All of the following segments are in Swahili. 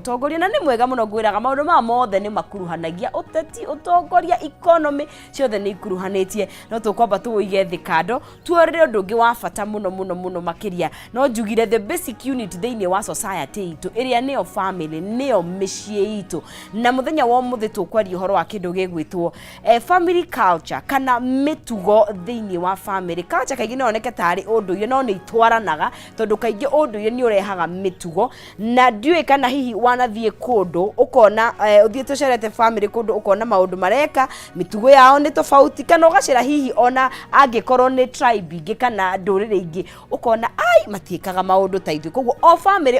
utongoria na ni mwega muno ngwiraga maundu ma mothe ni makuruhanagia uteti utongoria economy ciothe ni ikuruhanitie no tukwamba tuige thi kando tuorire undu ungi wa bata muno makiria no njugire the basic unit thiini wa society itu iria niyo family niyo micii itu na muthenya wa muthi tukwaria uhoro wa kindu gigwitwo family culture kana mitugo thiini wa family culture kaigi no oneke tari unduire no ni itwaranaga tondu kaigi unduire ni urehaga mitugo na ndiwe kana hihi wanathie kundu ukona uthiete cerete family kundu ukona maundu mareka mitugo yao ni tofauti kana ugacira hihi ona angikorwo ni tribe ingi kana ndurire ingi ukona ai matiikaga maundu taithio koguo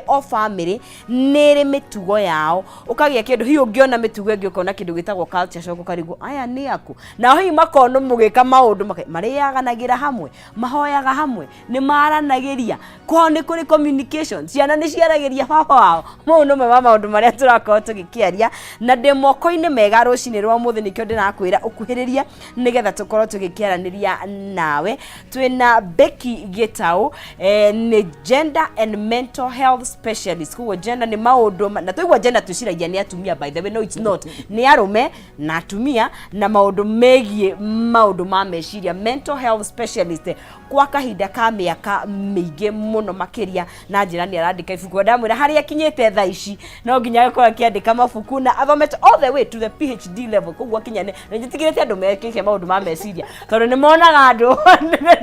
o family nere mitugo yao ukagia kindu hiyo ungiona mitugo ingi ukona kindu gitagwo culture shock ukarigo aya ni aku na hihi makono mugika maundu mariaganagira hamwe mahoyaga hamwe ni maranagiria kwa ni kuri communication ciana ni ciaragiria baba wao maundu mema maundu maria turakorwo tugikiaria na ndemoko-ini mega rucini rwa muthi nikyo ndirakwira ukuhiriria nigetha tukorwo tugikiaraniria nawe twina Becky Gitau ni gender and mental health specialist kuo gender ni maundu na tuigwa gender tuciragia ni atumia by the way no it's not ni arume na atumia na maundu megie maundu ma meciria mental health specialist kwa kahinda ka miaka miingi muno makiria na njira ni arandika ibuku ndamwira haria kinyete tha ici no nginya gukora akiandika mabuku na athomete all the way to the PhD level koguo kinyane njitigirete andu mekike maundu ma meciria tondu ni monaga andu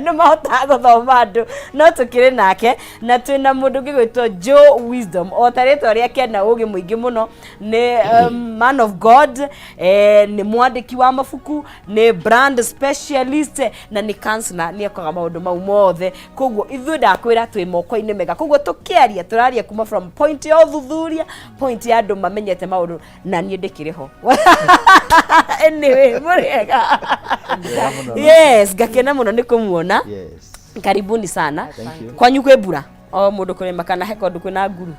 ni mahota guthoma andu no tukire nake na twina mundu ngigwitwo Joe Wisdom o tareto ria kena ugi muingi muno ni man of God ni mwandiki wa mabuku ni brand specialist na ni counselor ni akoga maundu mau mothe koguo ithu ndakwira twi moko-ini mega koguo tukiaria turaria kuma from point ya uthuthuria point ya andu mamenyete maundu na nie ndikiriho anyway murega yes gakena muno ni kumuona Yes. Karibuni sana. Kwanyu kwe mbura o mundu kurima kana he kondu kwina nguru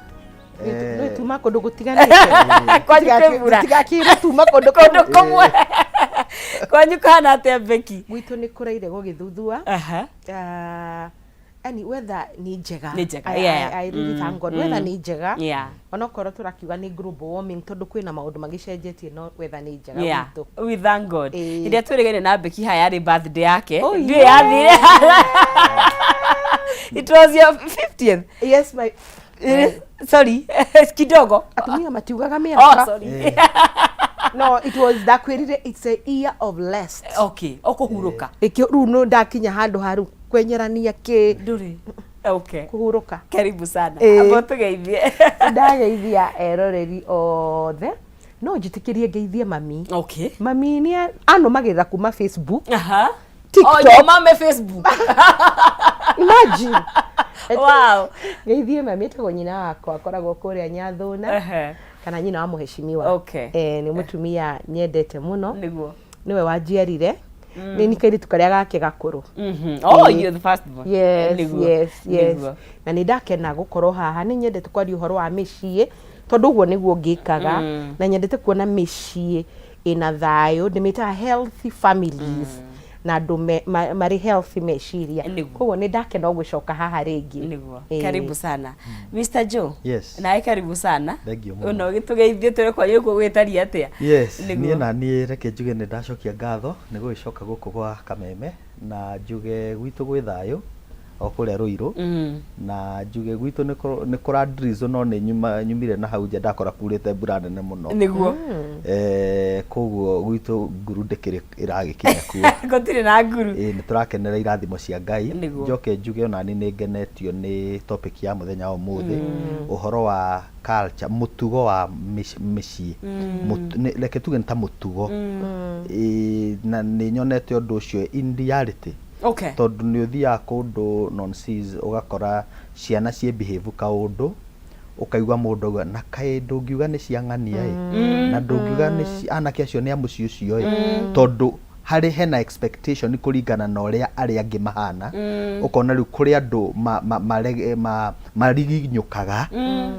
no tuma kondu gutiganite kwanyu kwe mbura tigakira tuma kondu komwe kwanyu kana atia Becky gwitu ni kuraire gugithuthua ani weather ni njega I really thank God weather ni njega ona korwo turakiuga ni global warming tondu kwina maundu magicenjetie no weather ni njega gwitu we thank God iria twirigene na Becky haya ri birthday yake ndio yathire it was your 50th yes my sorry kidogo atumia matiugaga miaka sorry no it was that kwirire it's a year of rest okay okuhuruka ikio runo ndakinya handu haru kwenyerania ki nduri okay kuhuruka karibu sana abo tugeithie ndageithia eroreri othe no njitikirie ngeithie mami okay mami ni anomagirira kuma Facebook TikTok oh mama Facebook imagine wow ngeithie mami etagwo nyina wakwa akoragwo kuria Nyathuna kana nyina wa muheshimiwa okay ni mutumia nyendete muno niguo niwe wanjiarire ni nikairitu karia gake gakuru oh you're the first one yes na ni ndakena gukorwo haha ni nyendete kwaria uhoro wa micii tondu guo niguo ngikaga na nyendete kuona micii ina thayo ndimita healthy families na andu mari healthy meciria koguo ni ndakena gwicoka haha ringi niguo karibu sana Mr. Joe yes na karibu sana thank you uno gitugeithie turi kwa yuko gwetaria atia yes ni na ni reke njuge ni ndacokia ngatho ni gwicoka guku gwa Kameme na njuge gwitu gwi thayo o kuria Ruiru na njuge gwitu ni kura drizzle no ni nyumire na hau nja ndakora kurite mbura nene muno niguo koguo gwitu nguru ndikiri iragikinya kuo gotire na nguru ni turakenera irathimo cia Ngai njoke njuge ona ni ngenetio ni topic ya muthenya wa muthi uhoro wa culture mutugo wa micii reke tuge ta mutugo na ni nyonete undu ucio in reality okay tondu ni uthia kundu nonsense ugakora ciana cie behave kaundu ukaigwa mundu na kai ndungiuga ni cia ng'ania na ndungiuga ni anake acio ni amuci ucio tondu hari hena expectation kuringana na uria ari angi mahana ukona riu kuri andu mariginyukaga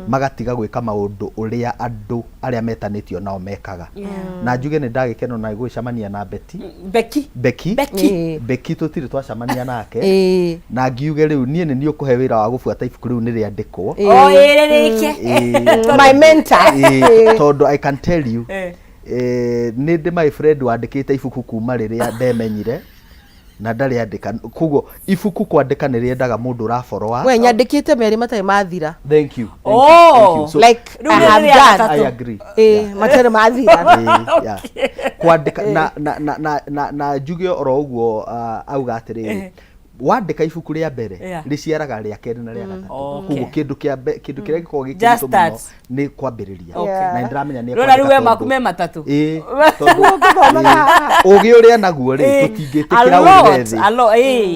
magatiga gwika maundu uria andu aria metanitio nao mekaga na njuge ni ndagikeno na gwicamania na Beki tutiri twacamania nake na ngiuge riu nie ni ukuhe wira wa gubuata ibuku riu ni riandikwo my mentor tondu I can tell you ninde my friend wandikite ibuku kuma riria ndemenyire na ndari andika kugo ibuku kwandika ni riendaga mundu uraforoa we nyandikite meri matai mathira thank you so, like I have done I agree matai mathira kwandika na njuge oro uguo auga atiri wandika ibuku ria mbere riciaraga ria keri na ria gatatu kugo kindu kiria gikorwo gikiritu muno ni kwambiriria na ndiramenya ni rora riwe makume matatu ugi uria naguo ri tutingitikira ugethi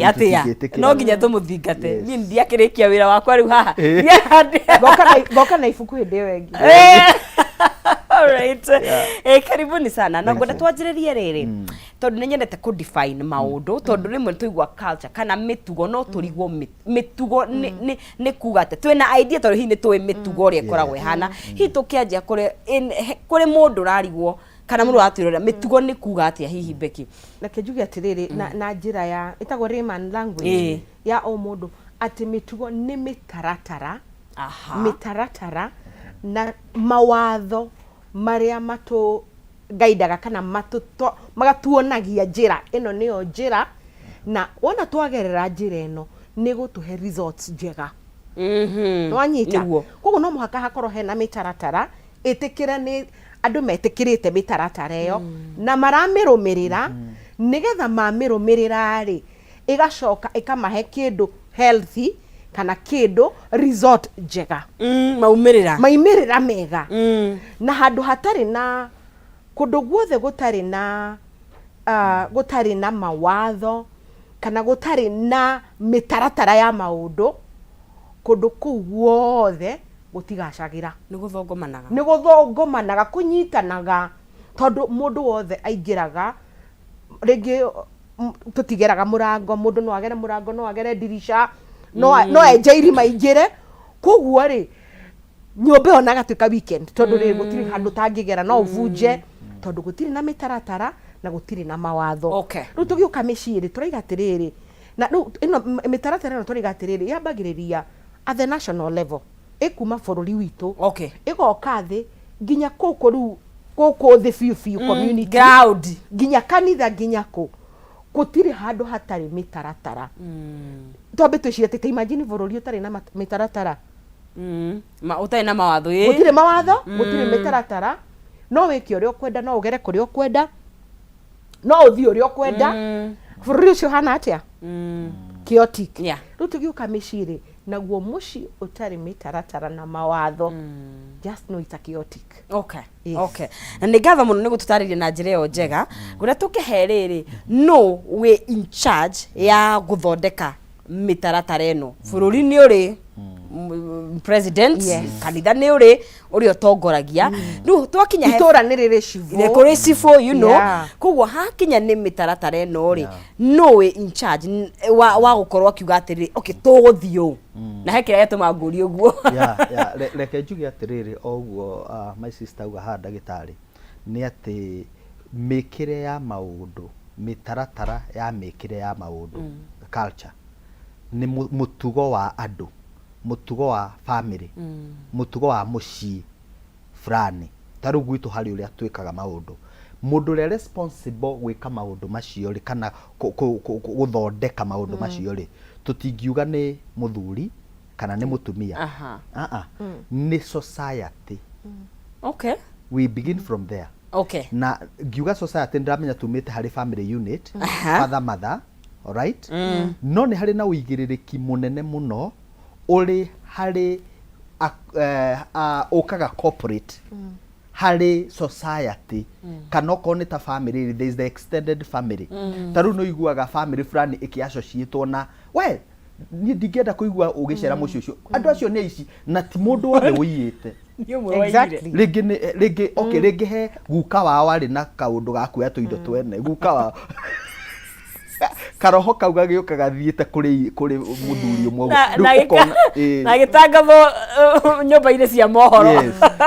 atia no nginya tumuthingate ni ndiakirikia wira wakwa riu haha goka na ibuku hindi wengi alright karibuni sana na ngoda twanjiririe riri tondu ni nyendete ku define maundu tondu rimwe tuigwa culture kana mitugo no turigwo mitugo ni kuga ate twina idea tondu hi ni twi mitugo ria koragwe hana hi tukianjia kuri mundu rarigwo kana mundu atwirira mitugo ni kuga atia hihi Beki reke njuge atiriri na njira ya itagwo Rayman language ya o mundu ati mitugo ni mitaratara na mawatho maria matu gaidaga kana magatuonagia njira ino niyo njira na wona twagerera njira ino ni gutuhe results njega nwanyita koguo no muhaka hakorwo hena mitaratara itikira ni andu metikirite mitaratara iyo na maramirumirira nigetha mamirumirira ri igacoka ikamahe kindu healthy kana kindu resort njega maumirira mega na handu hatari na kundu guothe gutari na mawatho kana gutari na mitaratara ya maundu kundu kuu guothe gutigacagira ni guthongomanaga kunyitanaga tondu mundu wothe aingiraga ringi tutigeraga murango mundu no agere murango no agere dirisha no enje irima ingire koguo ri nyombe ona gatuika weekend tondu ri gutiri handu tangigera no vunje tondu gutiri na mitaratara na gutiri na mawatho riu tugiuka miciri turaiga atiriri na riu ino mitaratara ino turaiga atiriri yambagiriria at the national level ikuma bururi witu igoka thi nginya kuku riu kuku thi fiu community ground nginya kanitha nginya ku gutiri handu hatari mitaratara tombe tuciete imagine bururi utari na mitaratara utari na mawatho gutiri mawatho gutiri mitaratara no wiki uria ukwenda no ugere kuria ukwenda no uthi uria ukwenda bururi ucio hana atia chaotic riu tugiuka miciri naguo muci utari mitaratara na mawatho just no it's chaotic na nigatha muno nigututariria na njira yo njega guria tukiheriri no we in charge ya guthondeka mitaratara eno bururi ni uri president kanitha ni uri otongoragia riu twakinya itura ni riri civo kuri civo you know koguo hakinya ni mitaratara eno ri no we in charge wa gukorwo akiuga atiri tuguthio na hekira yatuma nguri uguo reke njuge atiriri oguo my sister uga ha ndagitari ni ati mikire ya maundu mitaratara ya mikire ya maundu culture ni mutugo wa andu mutugo wa family mutugo wa mucii fulani taru gwitu hari uria twikaga maundu mundu ria responsible gwika maundu macio ri kana guthondeka maundu macio ri tutingiuga ni muthuri kana ni mutumia ni society we begin from there na ngiuga society ndiramenya tumite hari family unit father mother alright no ni hari na uigiririki munene muno uri hari okaga corporate hari society kana kone ta family there is the extended family taru no iguaga family fulani ikiassociate na we ni ndingenda kuigua ugicera mucio ucio andu acio ni aici na ti mundu wothe wiyite exactly rigi okay rigi he guka wao ari na kaundu ga kuya tuindo twene guka wao karoho kau gagioka gathiite kuri muthuri umwe na gitangatho nyumba-ini cia mohoro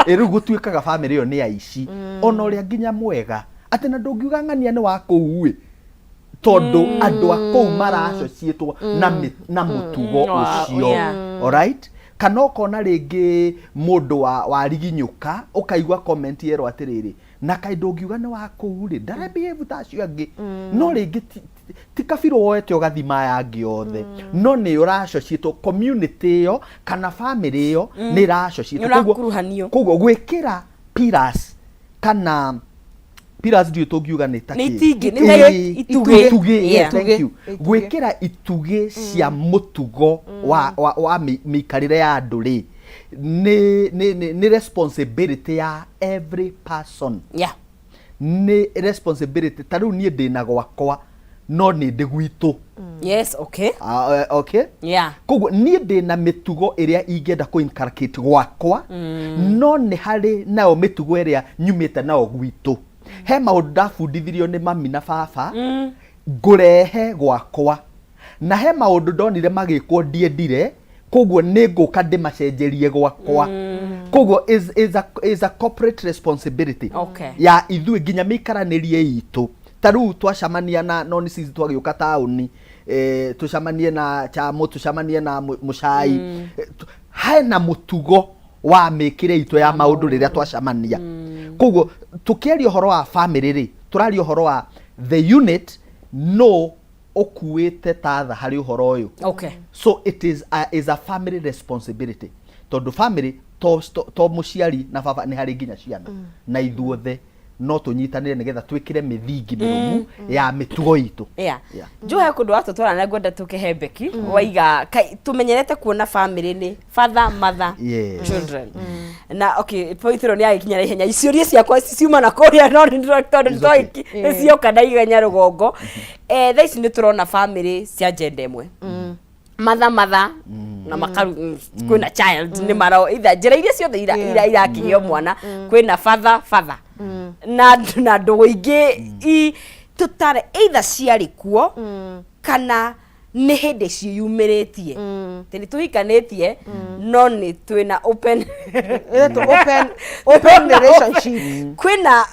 riu gutuikaga family iyo ni aici ona uria nginya mwega ati na ndungiuga ng'ania ni wa kuu tondu andu a kuu maracocietwo na mutugo ucio alright kana ukona ringi mundu wa riginyuka ukaigua comment yero atiriri na kai ndungiuga ni wa kuu ri ndare behave ta cio angi no ringi ti kabiru woete ugathima yangi othe no ni uracocietwo community yo kana family yo ni racocietwo koguo gwikira pillars kana pillars ndio tungiuga ni taki ituge thank you gwikira ituge cia mutugo wa mikarire ya andu ri ni responsibility ya every person ni responsibility tariu nie ndina gwakwa no ni ndi gwitu yes okay okay koguo nie ndina mitugo iria ingenda ku inculcate gwakwa no ni hari nao mitugo iria nyumite nao gwitu he maundu ndabundithirio ni mami na baba ngurehe gwakwa na he maundu ndonire magikwo ndiendire koguo ni nguka ndimacenjerie gwakwa koguo is a corporate responsibility ya ithui nginya mikaranirie itu taru twacamania na no ni sisi twagiuka tauni tucamanie na chamo tucamanie na mucai hena mutugo wa mikire itu ya maundu riria twacamania koguo tukiaria horo wa family ri turaria horo wa the unit no okuite tatha hari horo uyu so it is a family responsibility tondu family to muciari na baba ni hari nginya ciana na ithuothe no tunyitanire nigetha twikire mithingi mirumu ya mitugo itu njuhe kundu watu twarana ngwenda tukihembeki waiga tumenyerete kuona family ni father mother children na okay poithiro ni agikinya ihenya iciuria ciakwa ciuma na kuria no ni director ndoiki cionka na igenya rugongo thaici ni turona family cia gender imwe mother na makaru kwina child ni maro either njira iria ciothe irakinyio mwana kwina father na ndoingi tutare either ciari kuo kana ni hindi ciyumiritie tini tuhikanitie no ni twina open relationship kwina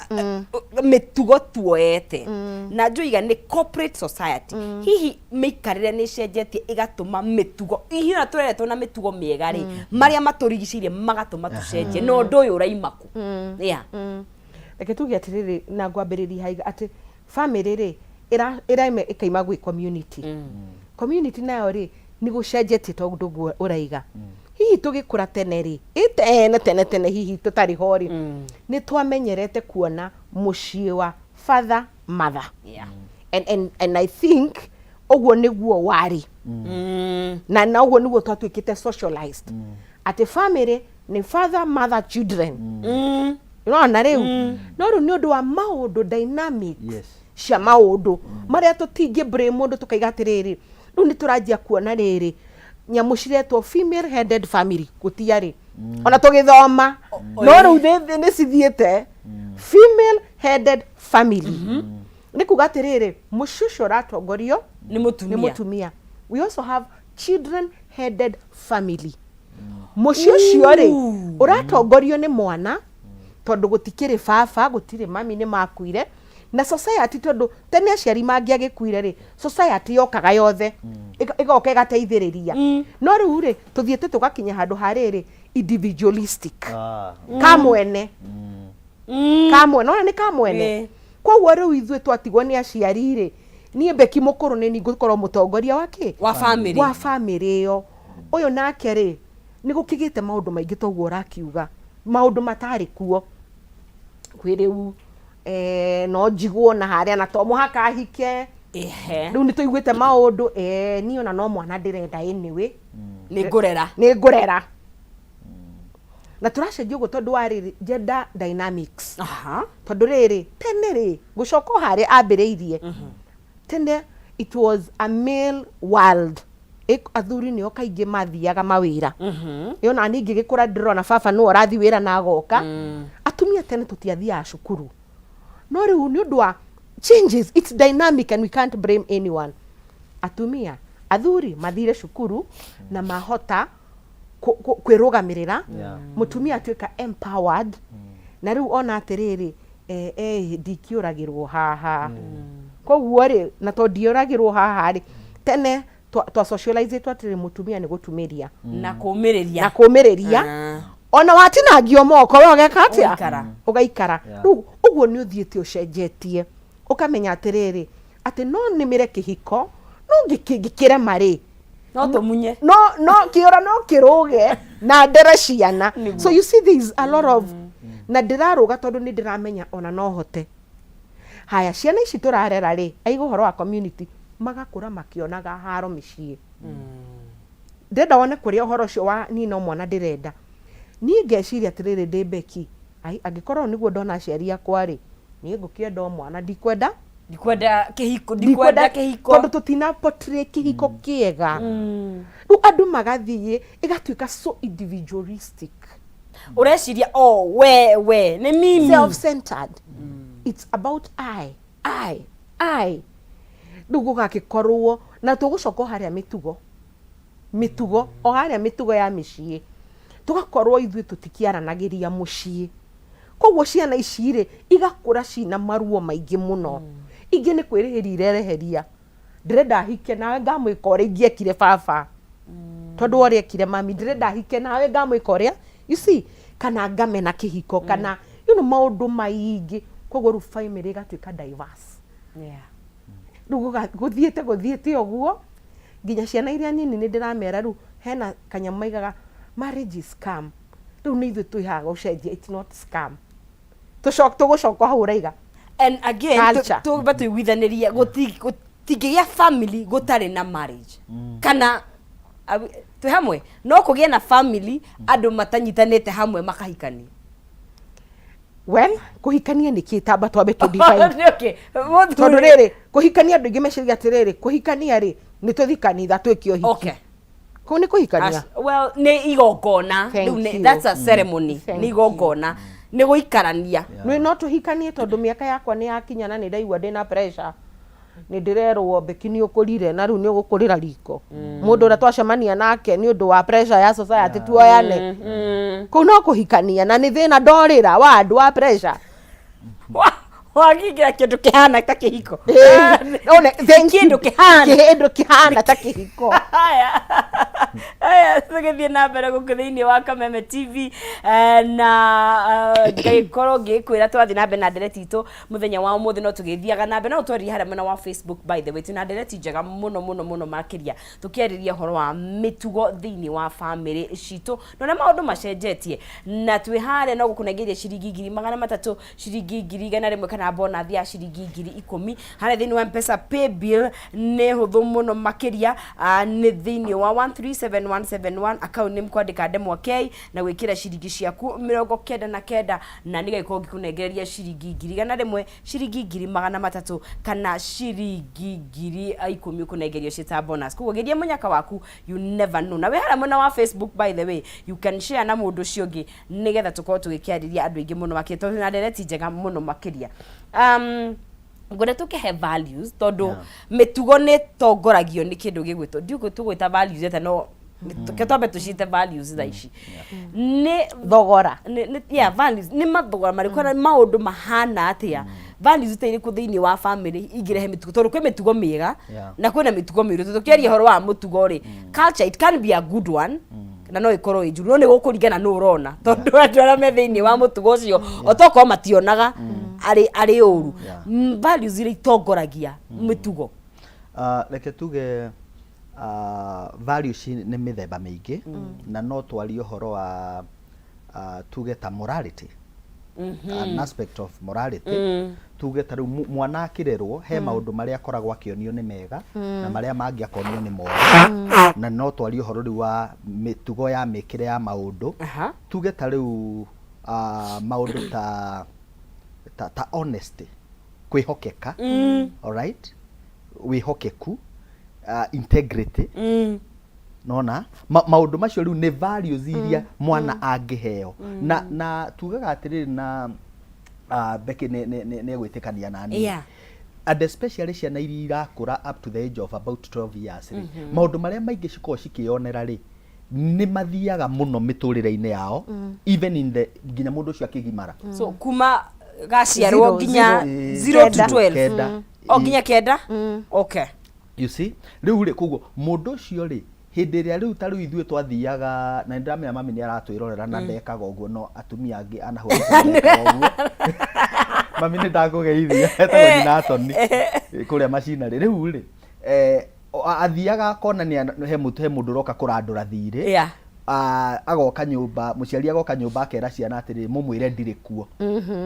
mitugo tuoete na njuiga ni corporate society hihi mikarire ni cenjetie igatuma mitugo hihi na tureretwo na mitugo miega ri maria maturigicirie magatuma tucenjie no ndu uyu uraimaku reke tuge atiriri na ngwambiriria haiga ati family ri iraime ikaima gwi community nayo ri ni gucenjetie tondu uraiga hihi tugikura tene ri tene hihi tutari hori ni twamenyerete kuona mucie wa father mother and I think ogwo niguo wari na ogwo niguo twatwikite socialized ati family ni father mother children unaona riu no riu ni undu wa maundu dynamic cia maundu maria tutingi brain mundu tukaiga atiriri riu ni turajia kuona riri nyamu ciretwo female headed family gutiari ona tugithoma no riu ni cithiete female headed family ni kuga atiriri mushusho ratongorio ni mutumia we also have children headed family mushusho ri uratongorio ni mwana tondu gutikire baba gutire mami ni makuire na society tondu tene aciari mangiagikuire ri society yokaga yothe igoka igateithiriria no riu ri tuthiete tugakinya handu hariri individualistic kamwene ona ni kamwene koguo riu ithue twatigwo ni aciari ri nie beki mukuru ni ngukorwo mutongoria wake wa family yo uyu nake ri ni gukigite maundu maingi toguo rakiuga maundu matari kuo kwiriu no njiguo na haria na to muhaka hike riu ni tuiguite maundu ni ona no mwana ndirenda anyway ni ngurera na turacenjia uguo tondu wa riri gender dynamics tondu riri tene ri gucoka haria ambiriirie tene it was a male world athuri nio kaingĩ mathiaga mawĩra yona ningi gĩkũra ndĩrona baba no arathi wĩra na agoka atumia tene tũtiathiaga cukuru no rĩu nĩ ũndũ wa changes, it's dynamic and we can't blame anyone. Atumia athuri mathire cukuru na mahota kwĩrũgamĩrĩra mũtumia atuĩka empowered na rĩu ona atĩrĩrĩ ndikiũragĩrwo haha koguo rĩ na to ndiũragĩrwo haha rĩ tene twa socialize atĩrĩ mũtumia nĩ gũtumĩria na kũmĩrĩria ona watinangio moko we ũgeka atĩa ũgaikara rĩu ũguo nĩ ũthiĩte ũcenjetie ũkamenya atĩrĩrĩ atĩ no nĩmĩre kĩhiko no ngĩkĩrema rĩ no tũmunye no kĩora no kĩrũge na ndere ciana so you see there is a lot of na ndĩrarũga tondũ nĩ ndĩramenya ona no hote haya ciana ici tũrarera rĩ aigũ horo wa community magakũra makĩonaga haro mĩciĩ ndĩrenda wone kũrĩa ũhoro ũcio wa nina mwana ndĩrenda niĩ ngeciria atĩrĩrĩ ndĩ Beki angĩkorwo nĩguo ndona aciari akwa rĩ niĩ ngũkĩenda mwana ndikwenda kĩhiko tondũ tũtina portray kĩhiko kĩega rĩu andũ magathiĩ ĩgatuĩka so individualistic ureciria we nĩ mimi self-centered it's about I rĩu gũgagĩkorwo na tũgũcoka harĩa mĩtugo o harĩa mĩtugo ya mĩciĩ tũgakorwo ithuĩ tũtikiaranagĩria mũciĩ koguo ciana ici rĩ igakũra cina maruo maingĩ mũno ingĩ nĩ kwĩrĩhĩria irereheria ndĩrenda hike nawe ngamwĩka ũrĩa ingĩekire baba tondũ ũrĩa ekire mami ndĩrenda hike nawe ngamwĩka ũrĩa you see kana ngamena kĩhiko kana maũndũ maingĩ koguo rĩu family ĩgatuĩka diverse rĩu gũthiĩte ũguo nginya ciana iria nini nĩ ndĩramera rĩu hena kanyamũ maigaga marriage is scam rĩu nĩ ithuĩ twĩhaga ũcenjia it's not scam tũgũcoka hau ũraiga and again tũiguithanĩrie gũtingĩgĩa family gũtarĩ na marriage kana twĩ hamwe no kũgĩa na family andũ matanyitanĩte hamwe makahikania well kũhikania nĩ kĩtamba twambe to define tondũ rĩrĩ kũhikania andũ aingĩ meciria atĩrĩrĩ kũhikania rĩ nĩ tũthi kanitha twĩke ũhiki kũu nĩ kũhikania well nĩ igongona that's a ceremony nĩ igongona nĩ gũikarania no tũhikanie tondũ mĩaka yakwa nĩ yakinya na nĩ ndaigua ndĩna pressure nĩ ndĩrerwo Beki nĩ ũkũrire na rĩu nĩ ũgũkũrĩra riko mũndũ ũrĩa twacemania nake nĩ ũndũ wa pressure ya society tuoyane kũu no kũhikania na nĩ thĩna ndorĩra wa andũ wa pressure wagigira kĩndũ kĩhana ta kĩhiko kĩndũ kĩhana ta kĩhiko tũgĩthiĩ na mbere gũkũ thĩinĩ wa Kameme TV na ngĩkorwo ngĩkwĩra twathiĩ na mbere na ndereti itũ mũthenya wa ũmũthĩ no tũgĩthiaga na mbere no twarĩrie harĩa mwena wa Facebook by the way twĩna ndereti njega mũno makĩria tũkĩarĩria ũhoro wa mĩtugo thĩinĩ wa family citũ na maũndũ macenjetie na twĩ harĩa no gũkũnengeria ciringi 300 ciringi 100 kana bonus ya ciringi 10,000 harĩa thĩinĩ wa M-Pesa pay bill nĩ hũthũ mũno makĩria nĩ thĩinĩ wa 137171 account name kwandĩka ndemwa K na gwĩkĩra ciringi ciaku 99 na nĩgaikorwo ngĩkũnengereria ciringi 100 ciringi 300 kana ciringi 10,000 ũkũnengerio cita bonus koguo geria mũnyaka waku you never know na we harĩa mwena wa Facebook by the way you can share na mũndũ ũcio ũngĩ nĩgetha tũkorwo tũgĩkĩarĩria andũ aingĩ mũno makĩria tondũ na ndereti njega mũno makĩria ngore tukehe values tondu mitugo ni tongoragio ni kindu gigwito ndiugo tugwita values eta no ketwambe tucite values tha ici ni thogora values ni mathogora mariko na maundu mahana atia values ta iriku thiini wa family ingirehe mitugo tondu kwi mitugo miega na kwina mitugo miru tukiaria horo wa mutugo ri culture it can be a good one na no ikorwo injuru no ni gukuringana no urona tondu andu ara me thiini wa mutugo ucio otoko mationaga ari uru values iri itongoragia mitugo reke tuge values ni mithemba mingi na no twari uhoro wa tuge ta morality an aspect of morality tuge ta mwana akirerwo he maundu maria akoragwo akionio ni mega na maria mangi akonio ni moru na no twari uhoro riu wa mitugo ya mikire ya maundu tuge ta riu maundu ta honesty kwihokeka all right wihokeku integrity nona maundu macio riu ni values iria mwana angiheo na tugaga atiriri na Becky ne gwitikania nani and especially ciana iria irakura up to the age of about 12 years maundu maria maingi ciko cikionera ri ni mathiaga muno miturire-ini yao even in the ginya mundu cio akigimara so kuma gaciarwo ginya 0 to 12 o ginya kenda okay you see riu ri kuguo mundu cio ri hindi ria riu ta riu ithuĩ twathiaga na ndamenya mami ni aratwirorera na ndekaga uguo no atumia angi anahura uguo mami ni ndakugeithia etagwo na Atoni kuria macinari riu ri athiaga akonania he mundu roka kurandura thiri agoka nyumba muciari agoka nyumba akera ciana atiri mumwire ndire kuo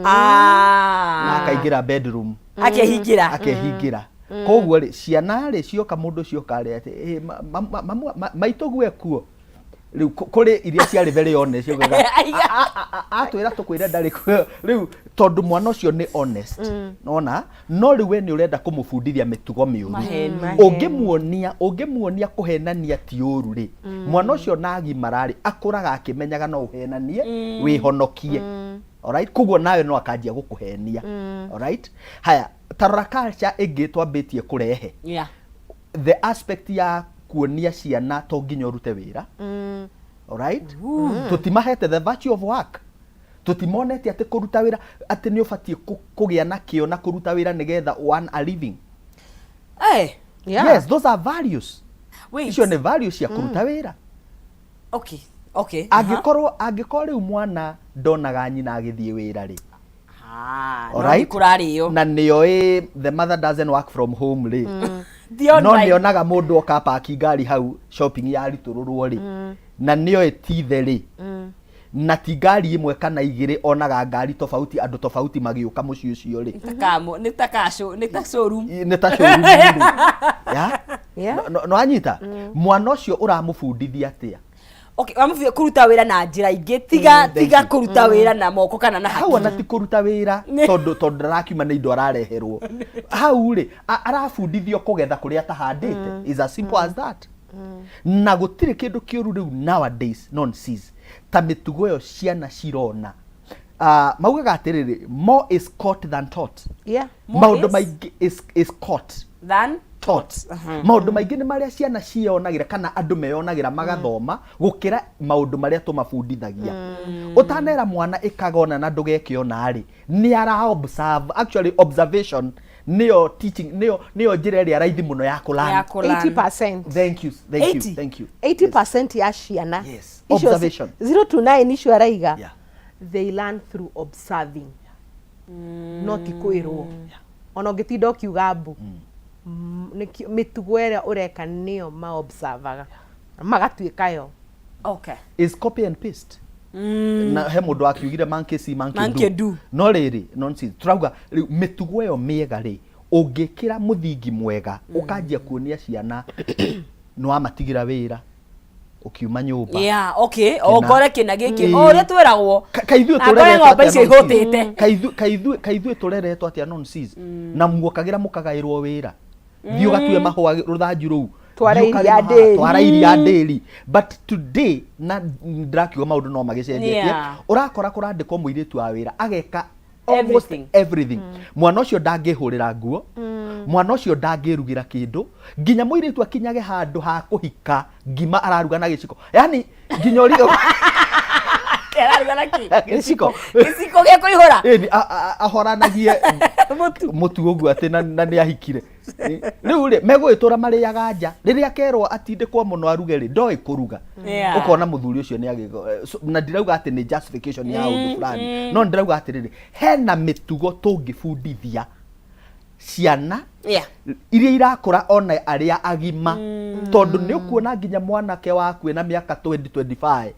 na akaingira bedroom akehingira koguo ri ciana ri cioka mundu cioka ri ati maitugwe kuo riu kuri iria ciari very honest yogaga atwira tukwira ndari kuo riu tondu mwana ucio ni honest nona no riu we ni urenda kumubundithia mitugo miuru ungimuonia kuhenania ti uru ri mwana ucio nagimara ri akuraga akimenyaga no uhenanie wihonokie alright kuguo nawe no akanjia gukuhenia alright haya tarora culture ingi twambitie kurehe the aspect ya kuonia ciana to nginya urute wira alright tutimahete the virtue of work tutimonete ati kuruta wira ati ni ubatie kugia na kio na kuruta wira nigetha one a living yes those are values icio ni values ya kuruta wira okay angikorwo riu mwana ndonaga nyina agithie wira ri alright kurario na nioi the mother doesn't work from home ri no nionaga mundu oka paki ngari hau shopping ya ritururwo ri na nioi tithe ri na ti ngari imwe kana igiri onaga ngari tofauti andu tofauti magiuka muci ucio ri ni ta showroom no anyita mwana ucio uramubundithia atia okay amufie kuruta wira na njira ingi tiga kuruta wira na moko kana na hau na ti kuruta wira tondu ndarakiuma ni indo arareherwo hau ri arabundithio kugetha kuria tahandite is as simple as that na gutire kindu kiuru riu nowadays nonsense ta mitugo yo ciana cirona maugaga atiriri more is caught than taught maundu maingi is caught than taught maundu maingi ni maria ciana cionagira kana andu meyonagira magathoma gukira maundu maria tumabundithagia utanera mwana ikagona na ndugekiona ri ni ara observe actually observation niyo teaching niyo njira ria raithi muno ya kulana 80% thank you 80% ya ciana yes observation 0 to 9 icio araiga they learn through observing not kwirwo ona ngitinda kiuga mbu mitugo ĩrĩa ureka niyo ma observaga magatuĩka yo is copy and paste na he mundu akiugire monkey see monkey do no riri nonsense turauga mitugo yo miega ri ungikira muthingi mwega ukanjia kuonia ciana no amatigira wira ukiuma nyumba ogore kina giki ore twiragwo kaithu tureretwo atia nonsense na muokagira mukagairwo wira thio gatue mahwa ruthanju ruu twarairia nderi but today na ndakiuga maundu no magicenjetie urakora kurandikwo muiritu wa wira ageka everything mwana ucio ndangihurira nguo mwana ucio ndangirugira kindu nginya muiritu akinyage handu ha kuhika ngima araruga na giciko yani nginya urigo araruga na giciko gya kuihura ahoranagie mutu uguo ati na ni ahikire riu ri megwitura mariaga nja riria kerwo atindikwo muno aruge ri ndoi kuruga ukona muthuri ucio ni agigo na ndirauga ati ni justification ya undu fulani no ndirauga ati riri hena mitugo tungibundithia ciana iria irakura ona aria agima tondu ni ukuona nginya mwanake waku na miaka 2025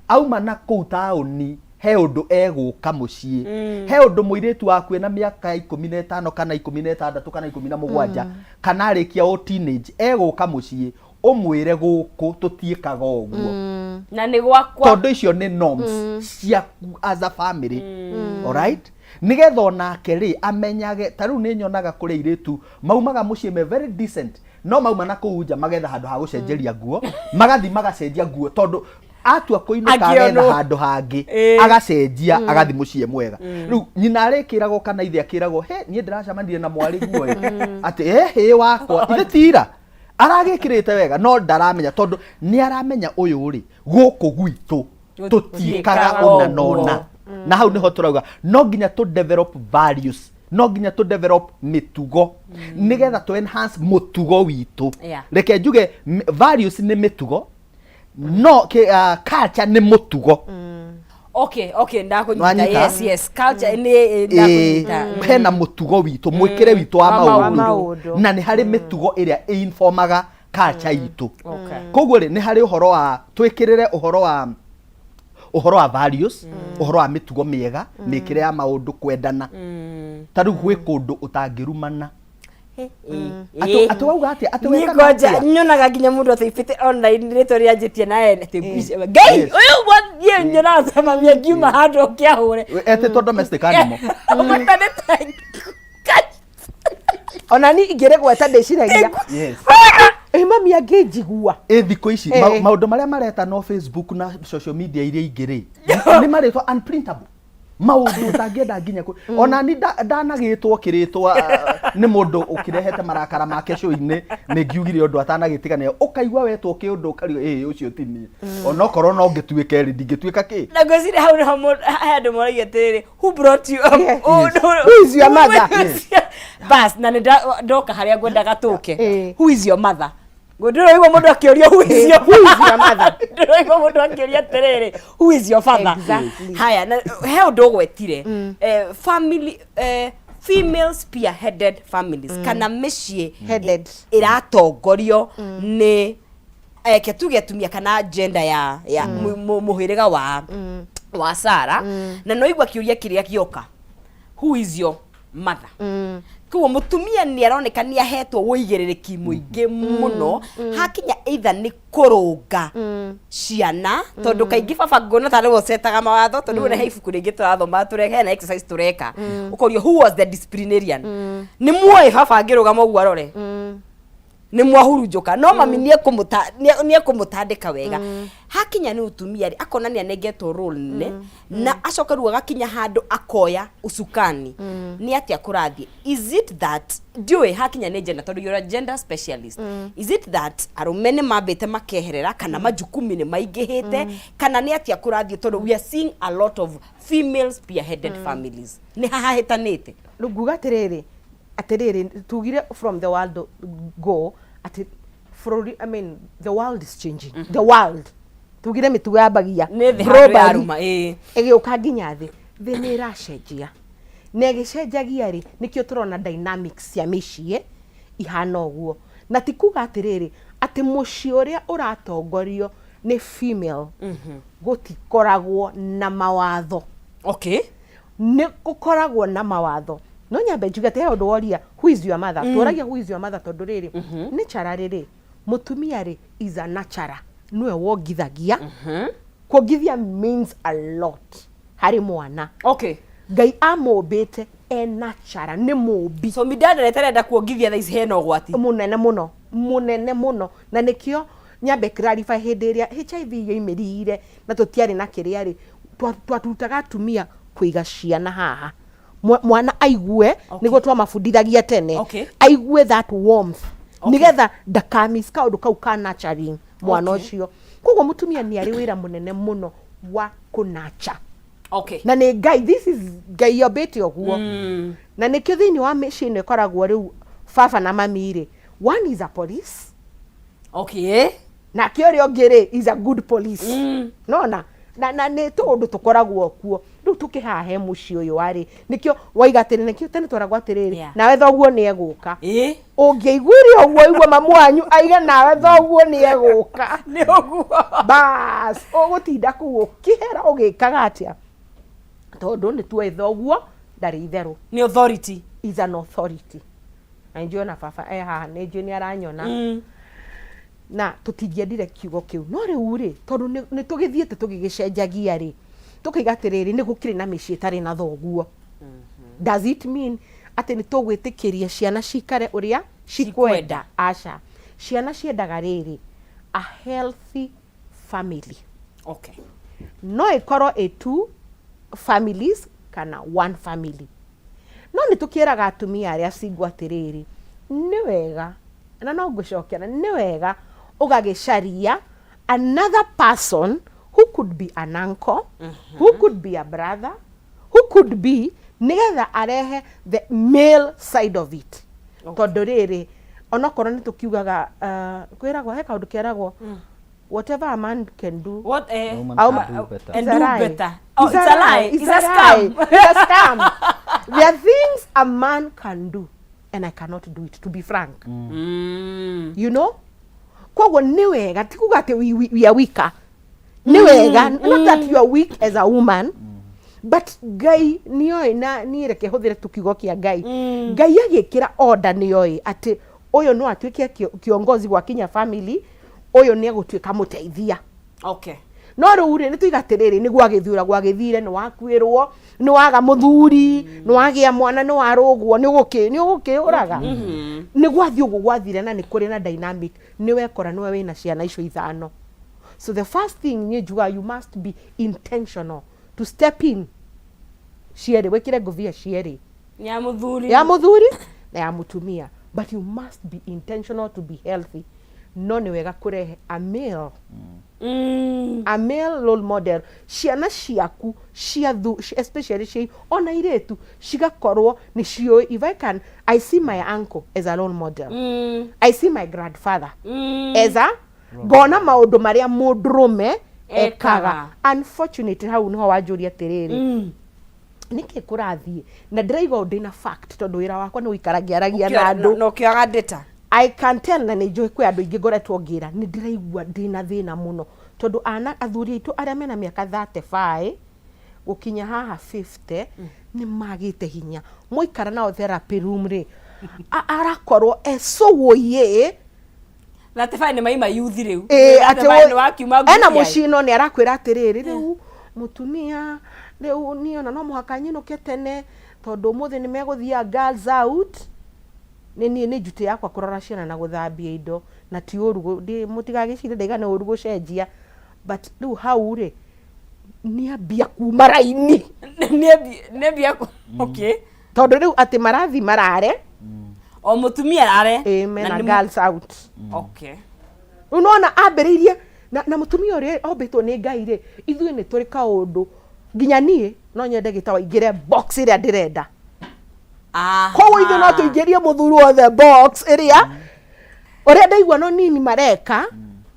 auma na kuu tauni he undu eguka mucii he undu muiritu waku na miaka 15 kana 16 kana 17 kana arikia o teenage eguka mucii umwire guku tutiikaga uguo na ni gwakwa tondu icio ni norms ciaku as a family alright nigetha onake ri amenyage ta riu ni nyonaga kuri iritu maumaga mucii me very decent no mauma na kuunja magetha handu ha gucenjeria nguo magathi magacenjia nguo tondu atua kuinuka agetha handu hangi agacenjia agathi mucie mwega riu nyina arikiragwo kana ithe akiragwo he nie ndiracamanirie na mwari guo ati he wakwa ithe tira aragikirite wega no ndaramenya tondu ni aramenya uyu ri guku gwitu tutiikaga ona nona na hau niho turauga no nginya to develop values no nginya to develop mitugo nigetha to enhance mutugo witu reke njuge values ni mitugo no culture ni mutugo okay ndakunyita yes culture ni ndakunyita hena mutugo witu mwikire witu wa maundu na ni hari mitugo iria informaga culture yitu koguo ri ni hari uhoro wa twikirire uhoro wa values uhoro wa mitugo miega mikire ya maundu kwendana tari gwi kundu utangirumana atwauga ati atweka ngoja nyonaga ginya mundu ataifite online retoria jitie naye gay uyu ye nyona sama mia giuma hado kiahure ete to domestic animal ona ni igere gweta ndeciragia mami angejigua thiko ici maundu maria mareta no Facebook na social media iria ingiri ni maretwa unprintable maundu utangenda nginya ona ni ndanagitwo kiritwa ni mundu ukirehete marakara make show-ini ni ngiugire undu atanagitigania ukaigwa wetwo kiundu ukario ucio tini ona okoro no ngituike ri ndingituika ki na ngwicire hau no handu moragia tiriri who brought you up who is your mother bas na ndoka haria ngwendaga tuke who is your mother Ngodoigwa mundu akioria who is your mother. Ngodoigwa mundu akioria terere who is your father. Exactly. Haya na he undu gwetire family female spearheaded families kana mishie headed iratongorio ni ketuge tumia kana agenda ya muhiriga wa Sara na noigwa kiuria kiria gioka who is your mother. Kuo mutumia ni aroneka ni ahetwo woigerereki muingi muno hakinya either ni kurunga ciana tondu kaingi baba ngona tare gocetaga mawatho tondu ne ibuku ringi turathoma tureke na exercise tureka ukorio who was the disciplinarian ni muoe baba ngirugama ugu arore ni mwahurunjuka no mami nie kumutandika wega hakinya ni utumia ri akonania negetwo role ne na acokeru agakinya handu akoya usukani ni atia kurathie is it that diwe hakinya ni gender tondu you're a gender specialist is it that arumene mabete makeherera kana majukumi ni maingihite kana ni atia kurathie tondu we are seeing a lot of female spearheaded families ni hahitanite ruguga atiriri tugire from the world go I mean the world is changing the world tugire mitugo yabagia globally egiuka nginya thi ni iracenjia negicenjagia ri nikio turona dynamics ya mishie ihana uguo na tikuga atiriri ati muci uria uratongorio ni female gutikoragwo na mawatho ni gukoragwo na mawatho no nyambe njuga te undu woria who is your mother turagia who is your mother tondu riri ni chara riri mutumia ri is a natural niwe wongithagia kugithia means a lot hari mwana Ngai amumbite natural ni mumbi so midada reterenda kuongithia thais heno gwati munene muno na nikio nyambe clarify hindi ria HIV yimirire na tutiari na kiria ri twatutaga tumia kuiga ciana haha mwana aigue niguo twamabundithagia tene aigue that warmth nigetha ndakamis kaundu kau ka nurturing mwana ucio koguo mutumia ni ari wira munene muno wa kunacha na ni Ngai this is Ngai yobete oguo na nikio thiini wa machine koragwo riu baba na mami ri one is a police na kiori ongire is a good police nona na ne tondu tukoragwo kuo riu tukihahe muci uyu wari nikio waigatire nikio tene twaragwa atiriri nawe thoguo ni eguka ungiiguire oguo igwa mamu wanyu aiga nawe thoguo ni eguka ni oguo bas ugutinda kuo kihera ugikaga atia tondu ni tuwe thoguo ndari itheru ni authority is an authority anjio na baba haha ni njio ni aranyona na tutingiendire kiugo kiu no riu ri tondu ni tugithiete tugigicenjagia ri tukigatiriri ni gukire na micii tari na thoguo does it mean ati ni tugwitikiria ciana cikare uria cikwenda aca ciana ciendaga rĩrĩ a healthy family. Okay. No ikorwo a two families kana one family. No nĩ tũkĩraga atumia arĩa cingwa atĩrĩrĩ, nĩ wega na no ngũcokera, nĩ wega ũgagĩcaria another person who could be an uncle, who could be a brother, who could be nigetha arehe the male side of it. Tondũ rĩrĩ onokorwo nĩ tũkiugaga kwĩragwo he kaũndũ kĩragwo whatever a man can do, What woman can do better. and do better. Oh, it's a lie. It's a scam. It's a scam. There are things a man can do and I cannot do it, to be frank. You know? Kwa ni wega tikuga ati we are weaker. Ni wega, not that you are weak as a woman. But Ngai nioi na ni reke huthire tukigo kia Ngai. Ngai agikira order nioi ati oyo no atuike kiongozi wa Kenya family, oyo ni agutwika muteithia. Okay. No rũrĩ nĩ tuigatirĩrĩ nĩguo agĩthiũra gwagĩthire nĩ wakwĩrwo nĩ waga mũthuri nĩ wagĩa mwana nĩ warũgwo nĩ ũgũkĩũraga nĩ gwathi ũguo gwathire na nĩ kũrĩ na dynamic nĩ wekora nĩwe wĩna ciana icio ithano. So the first thing nĩ njuga you must be intentional to step in. Cierĩ wĩkĩre ngũbia cierĩ Ya mũthuri na ya mũtumia, but you must be intentional to be healthy. No nĩ wega kũrehe a male a male role model. Ciana ciaku ciathu especially cia ona iretu cigakorwo nĩ cioi, if I see my uncle as a role model, I see my grandfather as a gona maũndũ marĩa mũndũrũme ekaga. Unfortunately hau nĩho wanjũria atĩrĩrĩ nĩkĩ kũrathiĩ na ndĩraigua ndĩna fact tondũ wĩra wakwa nĩ ũikaragia aragia na andũ no kĩaga data. I can tell na nĩ njũĩ kwĩ andũ ingĩ ngoretwo ngĩra nĩ ndĩraigua ndĩna thĩna mũno tondũ athuri aitũ arĩa mena mĩaka 35 gũkinya haha 50 nĩ magĩte hinya moikara nao therapy room rĩ arakorwo esowoye 35 nĩ maima youth rĩu. Atĩ ena mũcino nĩ arakwĩra atĩrĩrĩ rĩu mũtumia rĩu niĩ ona no mũhaka nyinũke tene tondũ ũmũthĩ nĩ megũthiaga girls out. Nĩ njuti yakwa kũrora ciana na gũthambia indo na ti ũru mũtigagĩcire ndaiga nĩ ũru gũcenjia, but rĩu hau rĩ nĩ ambia kuma raini nĩ ambia okay tondũ rĩu atĩ marathi marare o mũtumia arare mena girls out. Okay. Rĩu nona ambĩrĩirie na mũtumia ũrĩa ombĩtwo nĩ Ngai rĩ ithuĩ nĩ tũrĩ kaũndũ nginya niĩ no nyende gĩtawa ingĩre box ĩrĩa ndĩrenda. Koguo ithuĩ no tũingĩrie mũthuri wothe box ĩrĩa ũrĩa ndaigua no nini mareka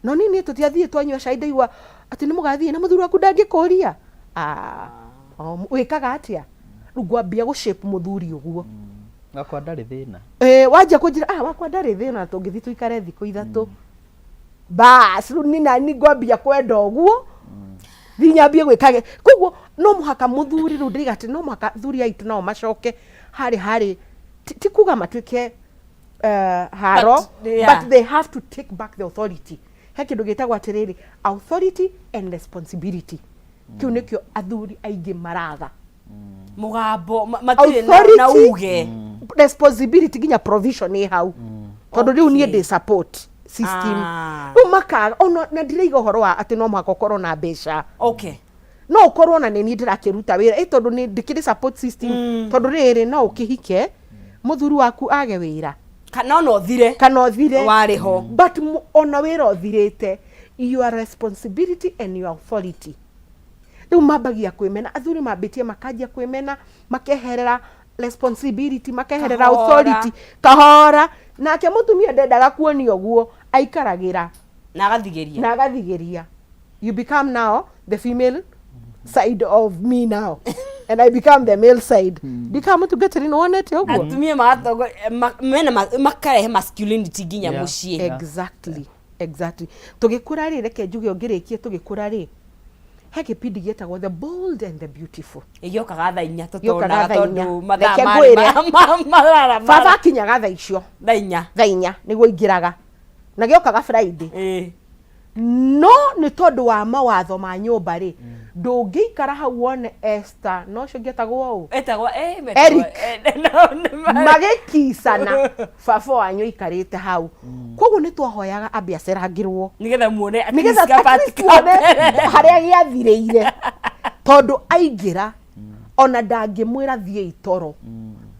no nini tũtiathiĩ twanyua cai ndaigua atĩ nĩ mũgathiĩ na mũthuri waku ndangĩkũria wĩkaga atĩa rĩu ngwambia gũshape mũthuri ũguo wakwa ndarĩ thĩna wanjia kũnjĩra wakwa ndarĩ thĩna tũngĩthiĩ tũikare thikũ ithatũ bas rĩu nĩ nani ngwambia kwenda ũguo thinyambie gwĩkage. Koguo no mũhaka mũthuri rĩu ndĩiga atĩ no mũhaka thuri aitũ nao macoke harĩ ti kuga matuĩke haro but they have to take back the authority. He kĩndũ gĩtagwo atĩrĩrĩ authority and responsibility. Kĩu nĩkĩo athuri aingĩ maraga mũgambo matirĩ na uge responsibility nginya provision ĩ hau tondũ rĩu niĩ ndĩ support system rĩu makaga ona na ndĩraiga ũhoro wa atĩ no mũhaka ũkorwo na mbeca. Okay. No ũkorwo na nĩ niĩ ndĩrakĩruta wĩra tondũ nĩ ndĩkĩrĩ support system tondũ rĩrĩ no ũkĩhike mũthuri waku age wĩra kana ũthire warĩ ho but ona wĩra ũthirĩte your responsibility and your authority. Rĩu mambagia kwĩmena athuri mambĩtie makanjia kwĩmena makeherera responsibility makeherera authority kahora nake mũtumia ndendaga kuonio ũguo aikaragĩra na agathigĩria. You become now the female side of me now and I become the male side. Ndikama tugeteri no onete ũguo atumia makarehe masculinity nginya mũciĩ. Exactly tũgĩkũra rĩ reke njuge ngĩrĩkie tũgĩkũra rĩ he kĩpindi gĩtagwo the bold and the beautiful. Gĩokaga thaa 4 tondũ mathaa marara baba kinyaga thaa icio thaa 4 nĩguo ingĩraga na gĩokaga Friday. No nĩ tondũ wa mawatho ma nyũmba rĩ ndũngĩikara hau wone Esther no cio ngĩtagwo ũũ etagwo Eric magĩkisana baba wanyu ikarĩte hau koguo nĩ twahoyaga ambe acerangĩrwo nigetha muone harĩa gĩathirĩire tondũ aingĩra ona ndangĩmwĩra thiĩ itoro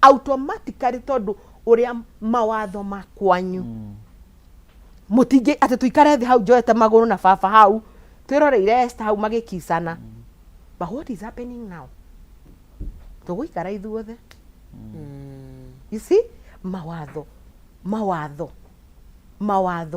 automatically tondũ ũrĩa mawatho makwanyu mutingi ati tuikare thi hau njoete maguru na baba hau twiroreire Esther hau magikisana but what is happening now tuguikara ithuothe you see mawatho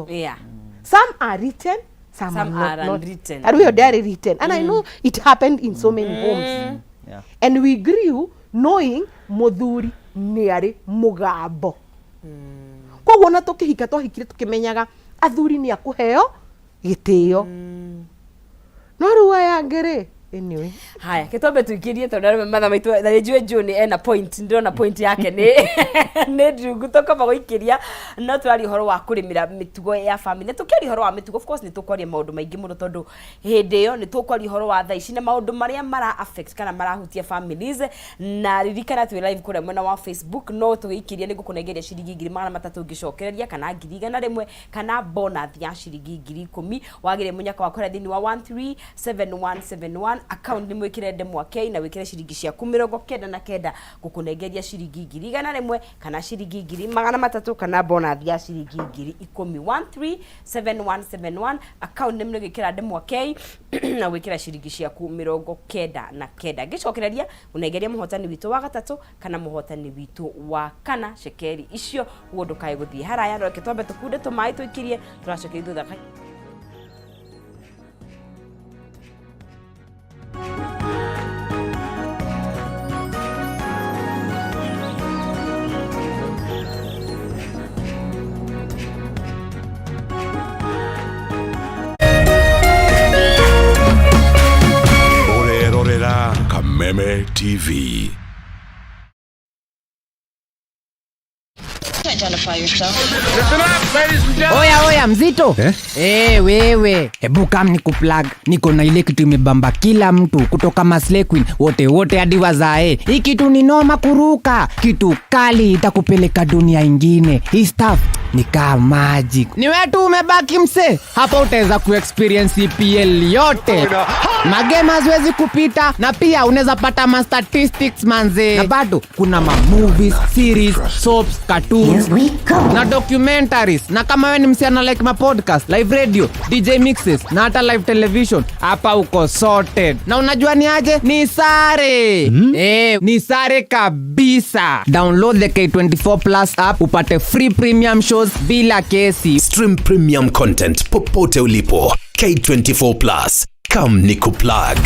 yeah some are written some are not written and we are written and I know it happened in so many homes Yeah. and we grew knowing muthuri ni ari mugambo koguo na tukihika twahikire tukimenyaga athuri ni akuheo gitio no ruwa yangere anyway haya kitombe tuikirie tondu matha maitu na njue June ena point ndona point yake ni ndungu tokaba guikiria no twari horo wa kurimira mitugo ya family tukiri horo wa mitugo of course ni tukwaria maundu maingi muno tondu hindi yo ni tukwaria horo wa thaa ici na maundu maria mara affect kana marahutia families na ririkana twi live kure mwena wa Facebook no tugikiria ni gukunengeria ciringi 300 ngicokereria kana 100 kana bonus ya ciringi 10,000 wagire munyaka wa kora thini wa 137171 account ni mwikire ndemwa kei na wikire ciringi cia 99 gukunengeria ciringi 100 kana ciringi 300 kana bonus ya ciringi 10,000 137171 account ni mwikire ndemwa kei na wikira ciringi cia 99 gicokereria unengeria muhotani witu wa gatatu kana muhotani witu wa kana shekeri icio wondu kai guthie haraya no kitombe tukunde tumai twikirie turacoke thutha. Kameme TV. Identify yourself. Listen up, ladies and gentlemen. Oya mzito wewe hebu kam nikuplug niko na ile kitu imebamba kila mtu kutoka Masle Queen wote hadi wazae. Hii kitu ni noma kuruka, kitu kali itakupeleka dunia ingine. Hii stuff ni kama magic. Ni wetu umebaki mse hapa, utaweza kuexperience EPL yote, magame haziwezi kupita, na pia unaweza pata ma statistics manze, na bado kuna ma movies, series, soaps, cartoons na documentaries. Na kama wewe ni msichana like ma podcast, live radio, DJ mixes na hata live television, hapa uko sorted. Na unajua ni aje? Ni sare. Ni sare kabisa. Download the K24 Plus app upate free premium shows bila kesi. Stream premium content popote ulipo. K24 Plus. Come nikuplug.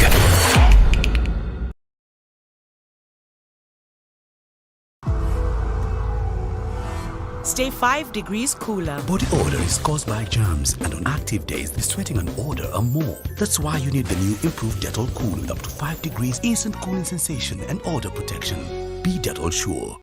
Stay 5 degrees cooler. Body odor is caused by germs, and on active days, the sweating and odor are more. That's why you need the new improved Dettol Cool with up to 5 degrees instant cooling sensation and odor protection. Be Dettol sure.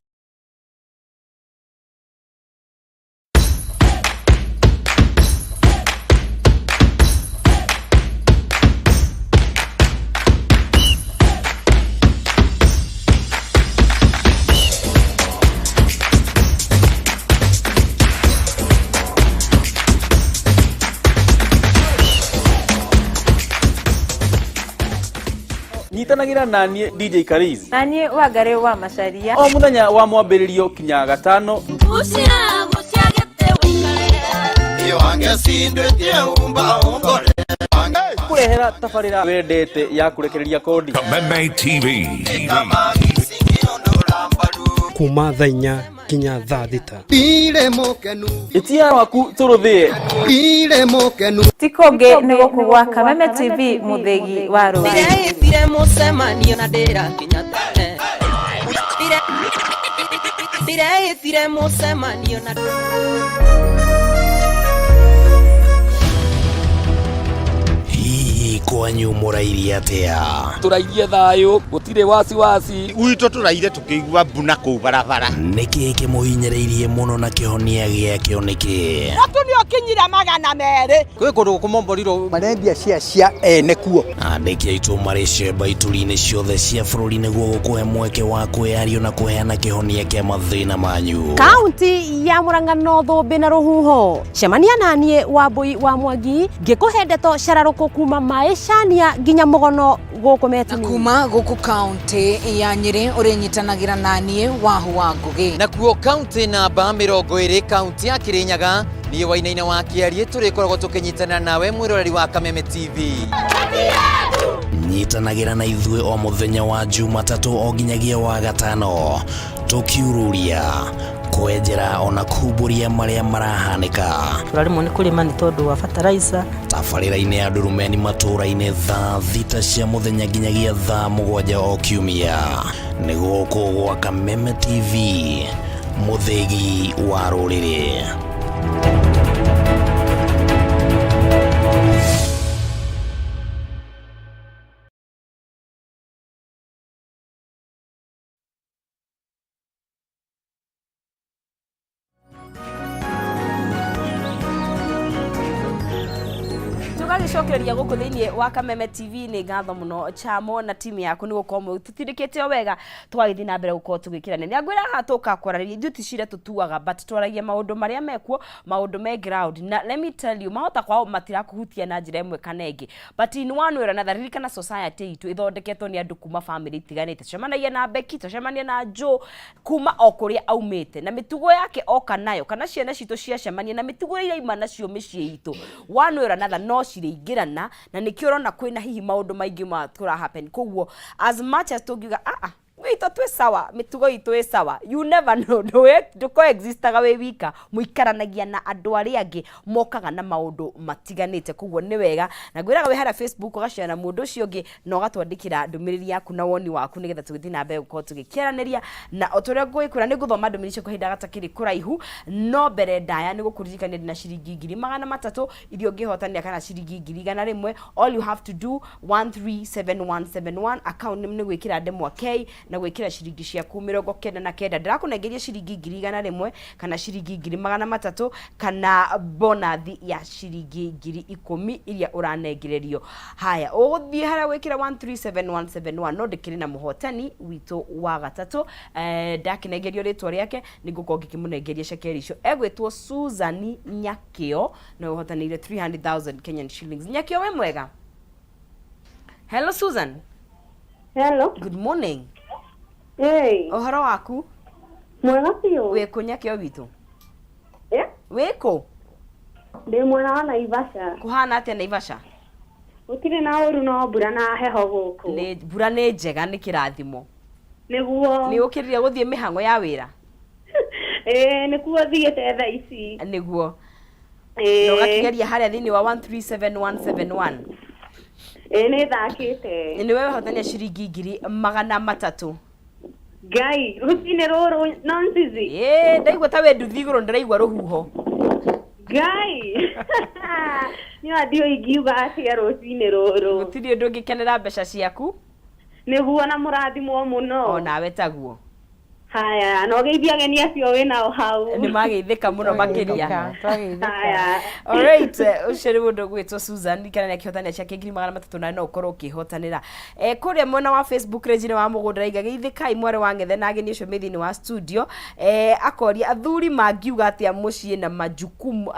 Nyitanagira nanie DJ Karizi. Nanie Wangari wa Macharia. O muthenya wa mwambiririo kinya gatano. Kurehera tafarira wendete ya kurekereria kodi. Kameme TV. Kuma thainya kinya thaa thita. Itia waku turuthie. Tikonge nego kugwa Kameme TV muthegi wa Rwanda. Dire musemanio na ndira kinya tene. Dire musemanio na Hii muthegi kwanyu murairie atia turairie thayo gutire wasi gwitũ tũraire tũkĩigua mbuna kũu barabara niki kimuhinyĩrĩirie muno na kihonia gĩakĩo niki Natunio kinyira magana merĩ. kwĩ kũndũ kũmomborirwo marendia cia ene kuo andĩki aitũ marĩ cemba ituri-inĩ ciothe cia bũrũri nĩguo gũkũhe mweke wa kwĩyario na kũheana kĩhonia kĩa mathĩna manyu. Kaunti ya Murang'a North na Ruhuho cemania naniĩ wa Boi Wa Mwangi ngĩkũhe ndeto cararũkũ kuma Maĩcania nginya Mũgono gũkũ Metuni. Kuma gũkũ kaunti ya Nyĩrĩ ũrĩnyitanagĩra naniĩ Wahu wa Ngũgĩ. nakuo kaunti namba 20 kaunti ya Kirinyaga niĩ Wainaina wa Kĩarie tũrĩkoragwo tũkĩnyitanĩra nawe mwĩroreri wa Kameme TV. Nyitanagĩra na ithuĩ o mũthenya wa Jumatatũ o nginyagia wa Gatano tũkiururia kwenjera ona kumbũria marĩa marahanĩka. Tũrarĩmwo nĩ kũrĩma nĩ tondũ wa fertilizer. Tabarĩra-inĩ ya ndurumeni matũra-inĩ thaa thita cia mũthenya nginyagia thaa 7 o kiumia nĩ gũkũ gwa Kameme TV mũthegi wa rũrĩrĩ. Tũgagĩcokereria gũkũ thĩinĩ wa Kameme TV nĩ ngatho mũno Chamo na timu yaku nĩ gũkorwo tũtirĩkĩte o wega twagĩthiĩ na mbere gũkorwo tũgĩkĩrania. Nĩ ngwĩra haha tũkakwarĩria ithuĩ ticire tũtuaga but twaragia maũndũ marĩa mekuo maũndũ me ground na let me tell you mahota kwao matirakũhutia na njĩra ĩmwe kana ĩngĩ but in one way or another ririkana society itũ ĩthondeketwo nĩ andũ kuma family itiganĩte. Tũcemanagia na Beki, tũcemania na Joe kuma o kũrĩa aumĩte na mĩtugo yake oka nayo kana ciana citũ ciacemania na mĩtugo ĩrĩa ima nacio mĩciĩ itũ one way or another no cirĩingĩrana na nĩkĩo ũrona kwĩna hihi maũndũ maingĩ ma tũra happen. Koguo as much as tũngiuga wito twĩ sawa mĩtugo itũ ĩ sawa you never know ndũkoexistaga wĩ wika mũikaranagia na andũ arĩa angĩ mokaga na maũndũ matiganĩte. Koguo nĩ wega na ngwĩraga wĩ harĩa Facebook ũgacera na mũndũ ũcio ũngĩ na ũgatwandĩkĩra ndũmĩrĩri yaku na woni waku nĩgetha tũgĩthiĩ na mbere gũkorwo tũgĩkĩaranĩria na ũtũrĩa ngũĩkwĩra nĩ gũthoma ndũmĩrĩri cia kahinda gatakĩrĩ kũraihu no mbere ndaya nĩ gũkũririkania ndĩ na ciringi 300 iria ũngĩhotanĩra kana ciringi 100 all you have to do 137171 account nĩ gwĩkĩra ndemwa K na gwĩkĩra ciringi ciaku 99 ndirakũnengeria ciringi 100 kana ciringi 300 kana bonathi ya ciringi 10,000 iria ũranengererio. Haya ũgũthiĩ harĩa gwĩkĩra 137171 no ndĩkĩrĩ na mũhotani witũ wa gatatũ ndakĩnengerio rĩtwa rĩake nĩngũkorwo ngĩkĩmũnengeria cekeri icio egwĩtwo Susan Nyakĩo na ũhotanĩire 300,000 Kenyan shillings. Nyakĩo we mwega? Hello Susan. Hello. Good morning. Hey. Ũhoro waku? Mwega biũ. Wĩkũ Nyakĩo witũ? Wĩkũ? Ndĩ mwena wa Naivasha. Kũhana atĩa Naivasha? Gũtirĩ na ũru no mbura na heho gũkũ. Mbura nĩ njega nĩ kĩrathimo. Nĩguo. Nĩ ũkĩrire gũthiĩ mĩhang'o ya wĩra? Nĩkuo thiĩte thaa ici. Nĩguo. Na ũgakĩgeria harĩa thĩinĩ wa 137171. Nĩ thakĩte. Nĩ wewe hotania ciringi 300. Ngai, rũcinĩ rũrũ nonsizi. Ndaigua ta we nduthi igũrũ ndĩraigua rũhuho. Ngai. Nĩ adio ingiuga atĩa rũcinĩ rũrũ. Gũtirĩ ũndũ ũngĩkenera mbeca ciaku? Nĩguo na mũrathimwo mũno. O nawe taguo. Haya, no geithia ageni acio wĩnao hau. Nĩ mageithĩka mũno makĩria. Haya. Alright, ũcio nĩ mũndũ gwĩtwo Susan kana nĩ akĩhotania ciake 300 na no ũkorwo ũkĩhotanĩra. Kũrĩa mwena wa Facebook page wa mũgũnda raiga geithĩkai mware wa ngethe na ageni acio mĩthini wa studio akoria athuri mangiuga atĩa mũciĩ na majukumu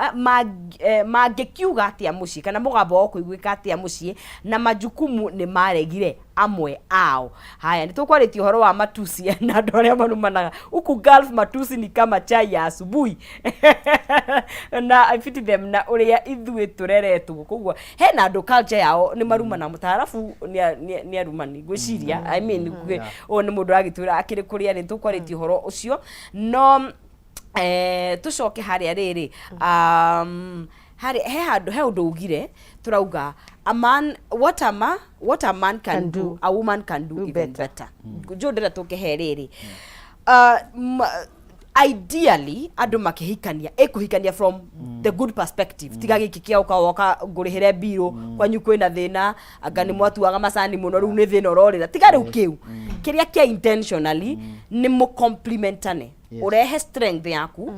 mangĩkiuga atĩa mũciĩ kana mũgambo wa kũiguĩka atĩa mũciĩ na majukumu nĩ maregire amwe ao. Haya nĩtũkwarĩtie ũhoro wa matusi na andũ arĩa marumanaga huku Gulf matusi ni kama chai ya asubuhi na I fit them na ũrĩa ithuĩ tũreretwo. Koguo hena andũ culture yao nĩ marumana mũtarafu nĩ arumani gwĩciria I mean o nĩ mũndũ agĩtwĩra akĩrĩ kũrĩa nĩ tũkwarĩtie ũhoro ũcio no tũcoke harĩa rĩrĩ he ũndũ ugire turauga what a man can do a woman can do even better. Jo ndĩra tũkehe rĩrĩ ideally andu makihikania ekuhikania from the good perspective tiga giki kia uka ngurihere biro kwanyu kwina thina anga ni mwatuaga macani muno riu ni thina urorira tiga riu kiu kiria kia intentionally ni mu complementane urehe strength yaku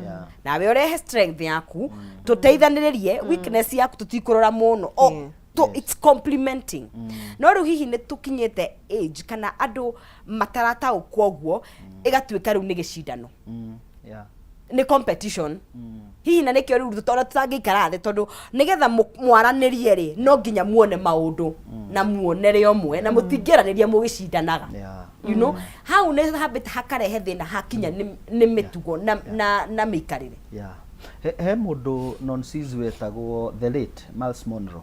nawe urehe strength yaku tuteithaniririe weakness yaku tutikurora muno it's complementing no riu hihi ni tukinyete age kana andu matarata ukwoguo igatuika riu ni gicindano ni competition hihi na nikio riu tutona tutangikara thi tondu nigetha mwaranirie ri no nginya muone maundu na muonere omwe na mutingiranirie mugicindanaga you know how ne habit hakarehe thina hakinya ni mitugo na mikarire he mundu non-seas wetagwo the late Miles Monroe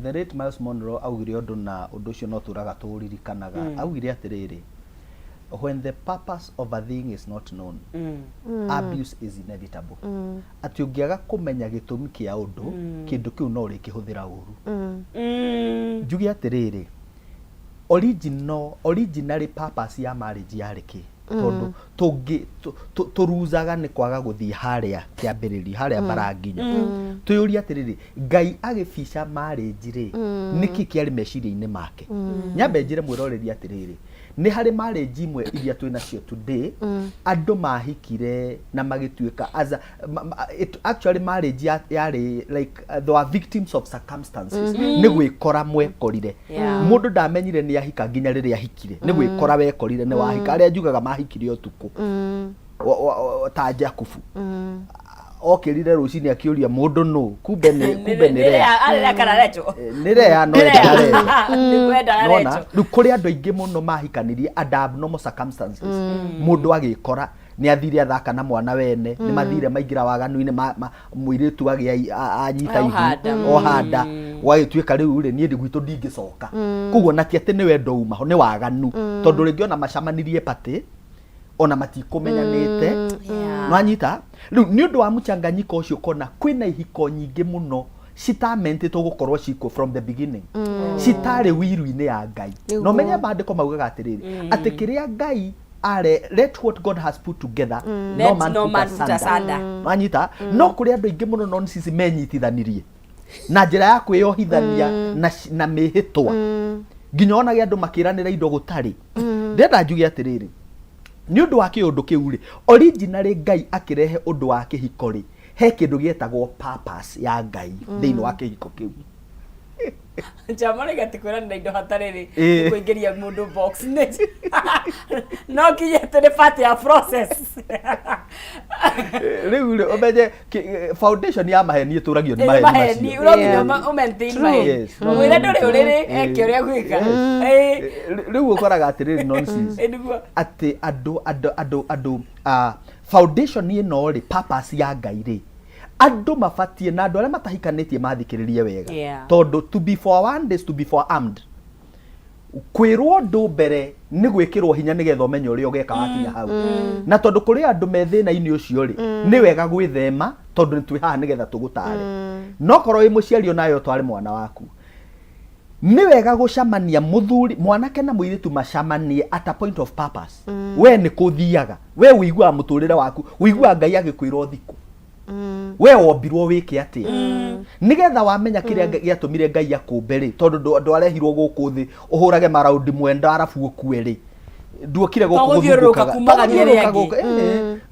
the late Miles Monroe augire undu na undu ucio no turaga turirikanaga augire atiriri when the purpose of a thing is not known abuse is inevitable ati ungiaga kumenya gitumi kia undu kindu kiu no rikihuthira uru njugi atiriri originally purpose ya marriage yariki tondu turuzaga ni kwaga guthii haria kiambiriri haria baranginya tuyuri atiriri Ngai agifica marriage ri niki kiari meciria-ini make nyambe njire mwiroreri atiriri ni hari marriage imwe iria twina cio today andu mahikire na magituika as actually marriage yari like they are victims of circumstances ni gwikora mwekorire mundu ndamenyire ni ahika nginya riria ahikire ni gwikora wekorire ni wahika aria njugaga mahikire utuku ta Jakubu okirire rucini akiuria mundu no kumbe ni rea arera kana recho ni rea no ni kwenda recho riu kuri andu aingi muno mahikanirie under abnormal circumstances mundu agikora ni athire athaka na mwana wene ni mathire maingira waganu-ini muiritu anyita ihu ohanda wagituika riu ri ni ndi gwitu ndingicoka kuguo na ti ati ni wendo uma ho ni waganu tondu ringi ona macamanirie pati ona matikumenyanite nwanyita riu ni undu wa muchanganyiko ucio kona kwina ihiko nyingi muno citamentetwo gukorwo ciko from the beginning citari wiru-ini ya Ngai no menye maandiko maugaga atiriri ati kiria Ngai let what God has put together no man put asunder nwanyita no kuri andu aingi muno nonsense menyitithanirie na njira ya kwiohithania na mihitwa nginya ona gya andu makiranira indo gutari ndenda njuge atiriri ni undu wa kiundu kiu ri originally Ngai akirehe undu wa kihiko ri he kindu gietagwo purpose ya Ngai thiini wa kihiko kiu jamani gatikwira na indo hatariri kuingiria mundu box net no kiyete part ya process riu omenye foundation ya maheni ituragio ni maheni uroginya umentain maheni wira nduri uriri eke uria gwika riu ukoraga atiriri nonsense ati adu foundation ni no ri purpose ya Ngai ri andu mafatie na andu aria matahikanitie mathikiririe wega tondu to be for one days to be for armed kwirwo ndu mbere ni gwikirwo hinya nigetha umenye uria ugeka wakinya hau na tondu kuri andu methina-ini ucio ri ni wega gwithema tondu ni twi haha nigetha tugutare no korwo wi muciari nayo twari mwana waku ni wega gucamania muthuri mwanake na muiritu macamanie at a point of purpose we ni kuthiaga we uigua muturire waku uigua Ngai agikwira thiku we wombirwo wike atia nigetha wamenya kiria giatumire Ngai akumbe ri tondu ndwarehirwo guku thi uhurage maraundi mwenda arafu ukue ri nduokire gukuthiuruka kumagaria riangi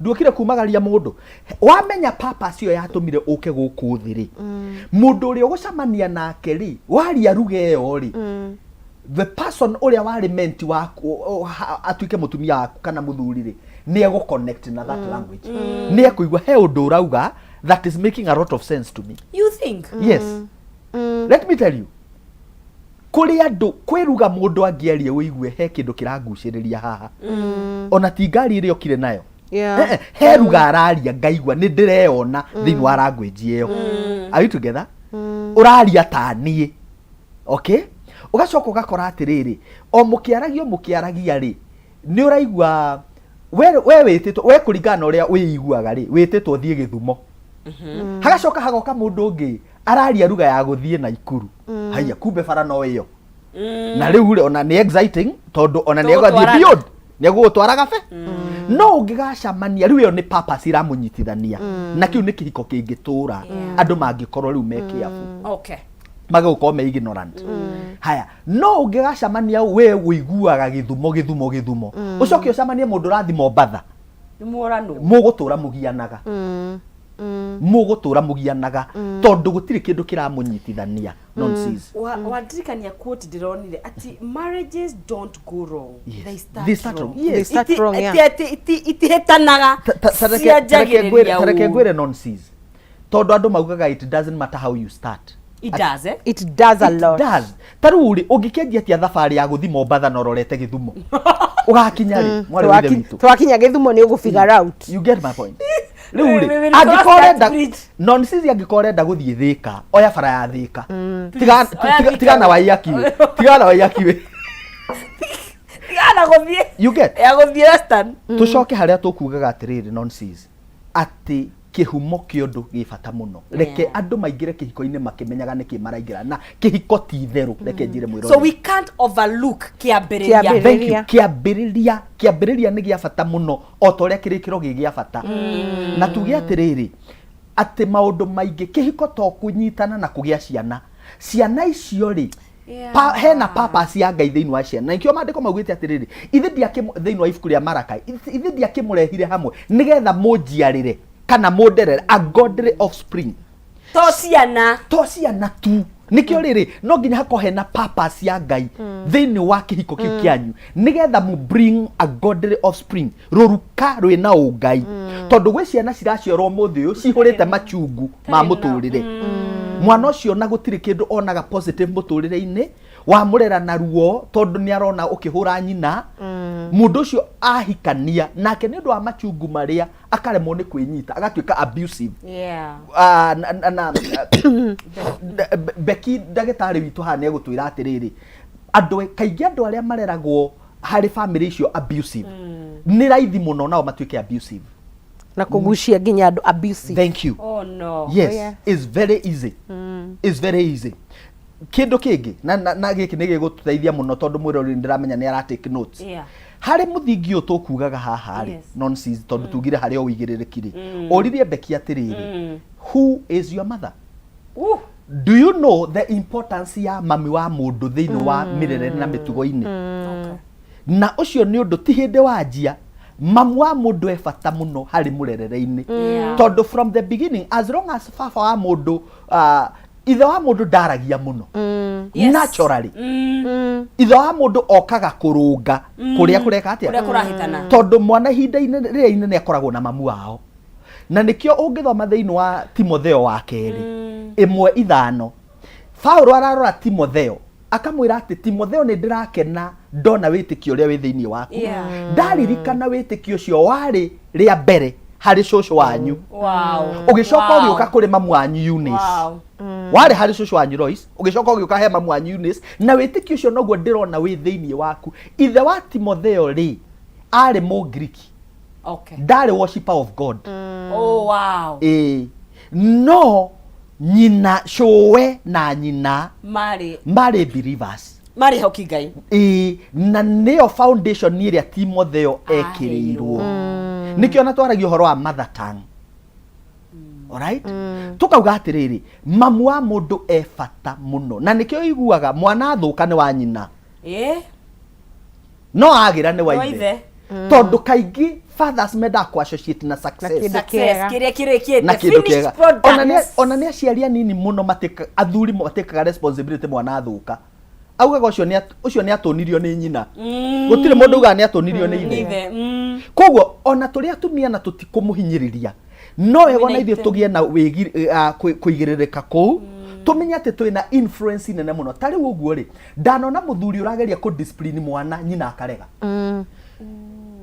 nduokire kumagaria mundu wamenya purpose iyo yatumire uke guku thi ri mundu uri ugucamania nake ri waria ruge yo ri the person uria wari menti waku atuike mutumia waku kana muthuri ri ni ego connect na that language ni ekuigwa he undu urauga that is making a lot of sense to me. You think? Yes. Let me tell you, kuri andu kwiruga mundu angiarie wigue he kindu kiraguciriria haha ona ti ngari iri okire nayo he ruga araria ngaigua ni ndireona thiini wa language iyo are you together uraria tanie okay ugacoka ugakora atiriri o mukiaragia ri ni uraigua we wititwo we kuringana uria wiiguaga ri wititwo thie Githumo hagacoka hagoka mundu ungi araria ruga ya guthie Naikuru haya kumbe bara no iyo na riu ona ni exciting tondu ona ni egathie beyond Nĩegũgũtwara gabe. No ũngĩgacamania rĩu ĩyo nĩ purpose iramunyitithania. Na kĩu nĩ kĩhiko kĩngĩtũra andũ mangĩkorwo rĩu mekiabu. Okay. Magũkorwo me ignorant. Haya, no ũngĩgacamania we wĩiguaga gĩthumo. Ũcoke ũcamanie mũndũ ũrathi Mombatha. Mũgũtũra mũgianaga. Mũgũtũra mũgianaga tondũ gũtirĩ kĩndũ kĩramunyitithania. Nonsense. Wadirikania quote ndironire ati marriages don't go wrong. They start wrong. Yes. They start wrong, yeah. Itihitanaga. Tareke ngwire nonsense. Tondũ andũ maugaga it doesn't matter how you start. It does, eh? It does a lot. It does. Taruri ũngĩkendia tia thabarĩ ya gũthi Mombatha na ũrorete Gĩthumo. Ũgakinya rĩ? Mwari withe witũ. Twakinya Gĩthumo nĩ ũgũfigure out. You get my point. Rĩu rĩ, angĩkorenda nonsense angĩkorenda gũthiĩ Thĩka, oya bara ya Thĩka. Tigana waiyakiwe. Tigana waiyakiwe. Tigana gũthiĩ. You get? Ya gũthiĩ Western. Tucoke harĩa tũkugaga atĩrĩrĩ nonsense. Atĩ kihumo kĩũndũ gĩbata mũno. Reke andũ maingĩre kĩhiko-inĩ makĩmenyaga nĩkĩ maraingĩra na kĩhiko ti itherũ. Reke njĩre mwĩro. So we can't overlook kĩambĩrĩria. Thank you. Kĩambĩrĩria nĩ gĩa bata mũno o ta ũrĩa kĩrĩkĩro gĩa bata. Na tuge atĩrĩrĩ atĩ maũndũ maingĩ kĩhiko to kũnyitana na kũgĩa ciana. Ciana icio rĩ hena purpose ya Ngai thĩinĩ wa ciana. Nikĩo maandĩko maugĩte atĩrĩrĩ ithe thĩinĩ wa ibuku rĩa Malakai ithe ndiakĩmũrehire hamwe nĩgetha mũnjiarĩre kana moderate a godly offspring. To ciana tu. Nikio riri no nginya hakohe na purpose ya Ngai thĩinĩ wa kĩhiko kĩu kĩanyu nĩgetha mu bring a godly offspring ruruka rwĩna ũngai tondũ gwĩ ciana ciraciarwo mũthĩ ũyũ cihũrĩte machungu ma mũtũrĩre. Mwana ũcio na gũtirĩ kĩndũ onaga positive mũtũrĩre-inĩ wa mũrera na ruo tondũ nĩ arona ũkĩhũra nyina. Mũndũ ũcio ahikania nake nĩ ũndũ wa machungu marĩa akaremwo nĩ kwĩnyita agatuĩka abusive. Beki ndagĩtarĩ witũ haha nĩ egũtwĩra atĩrĩrĩ kaingĩ andũ arĩa mareragwo harĩ family icio abusive nĩ raithi mũno nao matuĩke abusive na kũgucia nginya andũ abusive. Thank you. Oh no. Yes, it's very easy. It's very easy. Kĩndũ kĩngĩ na gĩkĩ nĩ gĩgũtũteithia mũno tondũ mwĩrori ndĩramenya nĩ ara take notes. Harĩ mũthingi ũyũ tũkugaga haha rĩ nonsense tondũ tugire harĩ o wĩigĩrĩrĩki rĩ ũririe Beki atĩrĩrĩ who is your mother? Do you know the importance ya mami wa mũndũ thĩinĩ wa mĩrerere na mĩtugo-inĩ? Na ũcio nĩ ũndũ ti hĩndĩ wanjia mamu wa mũndũ e bata mũno harĩ mũrerere-inĩ tondũ from the beginning as long as baba wa mũndũ ithe wa mũndũ ndaragia mũno naturally ithe wa mũndũ okaga kũrũnga kũrĩa kũreka atĩa tondũ mwana ihinda-inĩ rĩrĩa inene akoragwo na mamu wao. Na nikio ũngĩthoma thĩinĩ wa Timotheo wa kerĩ 1:5 Paulo ararora Timotheo akamwĩra atĩ Timotheo nĩ ndĩrakena ndona wĩtĩkio ũrĩa wĩ thĩinĩ waku. Ndaririkana wĩtĩkio ũcio warĩ rĩa mbere harĩ cũcũ wanyu. Ũgĩcoka ũgĩũka kũrĩ mamu wanyu Eunice. Warĩ harĩ cũcũ wanyu Lois ũgĩcoka ũgĩũka he mamu wanyu Eunice na wĩtĩkio ũcio noguo ndĩrona wĩ thĩinĩ waku. Ithe wa Timotheo rĩ arĩ Mũngiriki. Ndarĩ worshipper of God. Oh wow. No nyina cũwe na nyina marĩ believers. Marĩ hoki Ngai. Na nĩyo foundation ĩrĩa Timotheo ekĩrĩirwo. Nikĩo na twaragia ũhoro wa mother tongue. Alright? Tukauga atĩrĩrĩ mamu wa mũndũ e bata mũno na nikĩo iguaga mwana athũka nĩ wa nyina. No agĩra nĩ wa ithe. Tondũ kaingĩ fathers menda ku associate na success. Na kĩndũ kĩega. Ona nĩ aciari anini mũno athuri matekaga responsibility mwana athũka. Augaga ũcio nĩ atũnirio nĩ nyina. Gũtirĩ mũndũ uga nĩ atũnirio nĩ ithe. Koguo ona tũrĩa atumia na tũtikũmũhinyĩrĩria. No wega na ithuĩ tũgĩe na kũigĩrĩrĩka kũu. Tũmenye atĩ twĩna influence nene mũno. Ta rĩu ũguo rĩ ndanona mũthuri ũrageria kũ discipline mwana nyina akarega.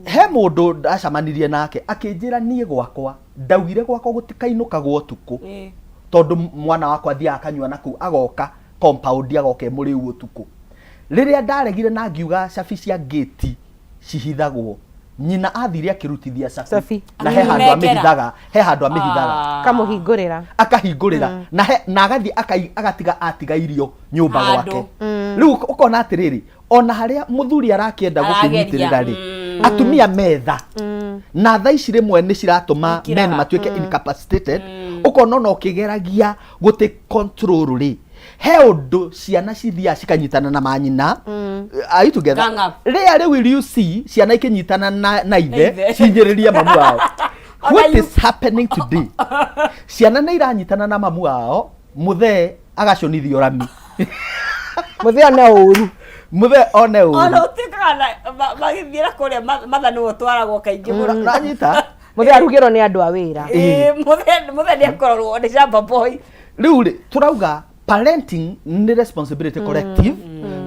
He mũndũ ndacamanirie nake akĩnjĩra niĩ gwakwa ndaugire gwakwa gũtikainũkagwo ũtukũ tondũ mwana wakwa thiaga akanyua na kũu agoka compound agoka mũrĩu ũtukũ. Rĩrĩa ndaregire na ngiuga cabi cia gate cihithagwo nyina athire akĩrutithia cabi na he handũ amĩhithaga kamũhingũrĩra akahingũrĩra na agathi atiga irio nyũmba gwake. Rĩu ũkona atĩrĩrĩ ona harĩa mũthuri arakĩenda gũkĩnyitĩrĩra rĩ atumia metha na tha ici rimwe ni ciratuma men matuike incapacitated ukona no kigeragia guti control ri he undu ciana cithia cikanyitana na manyina are you together rare will you see ciana ikinyitana na ithe cinyiriria mamu wao what is happening today ciana ni iranyitana na mamu wao muthe agaconithio rami muthe ona uru muthe one uru ona utikana magithira kuria mathani gutwaragwo kaingi nanyita muthe arugiro ni andu a wira muthe ni akororwo ni shamba boy riu ri turauga parenting ni responsibility collective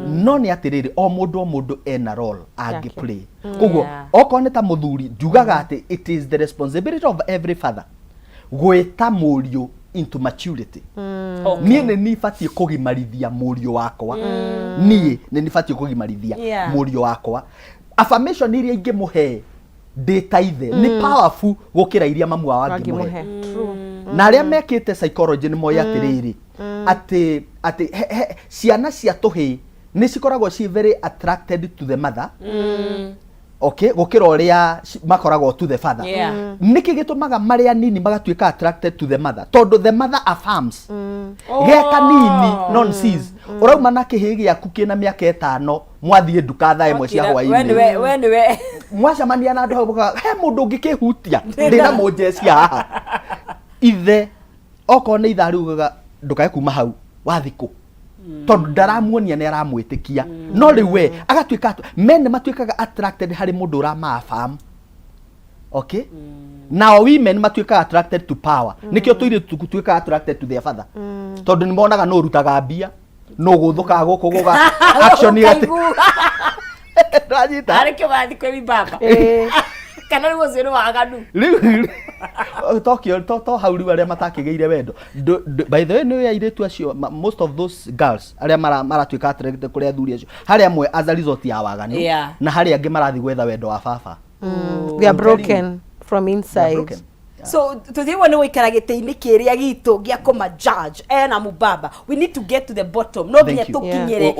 no ni atiriri o mundu ena role agi play koguo oko ni ta muthuri njugaga ati it is the responsibility of every father gwita muriu into maturity nie ni nifatie kugimarithia muriu wakwa nie ni nifatie kugimarithia muriu wakwa affirmation iria ingimuhe data ithe ni powerful gukira iria mamu wa wangimuhe na aria mekite psychology ni moya atiriri ati ciana cia tuhi ni cikoragwo ci very attracted to the mother okay gukira uria makoragwo to the father niki gitumaga maria nini magatuika attracted to the mother tondu the mother affirms geka nini nonsense urauma na kihigi yaku kina miaka 5 mwathie nduka thaa imwe cia hwaini we mwacamania na andu hau he mundu ngikihutia ndina munjecia haha ithe oko ni itharugaga ndukae kuma hau wathiku tondu ndaramuonia ni aramwitikia no riu we agatuika men matuikaga attracted hari mundu uramaafam okay now women matuikaga attracted to power nikio tuire tutuika attracted to their father tondu ni monaga no rutaga mbia no guthuka guku guga action yate rajita areke bathi kwe baba kana ni muzero waganu Tokyo to hauri aria matakigeire wendo by the way no yairetu acio most of those girls aria maratuika attracted kuri athuri acio hari amwe as a result ya waganu na hari angi marathi gwetha wendo wa baba they are broken from inside so tuthiwe ni wikara giteini kiria gitu gia koma judge na mubaba we need to get to the bottom no binya tukinyere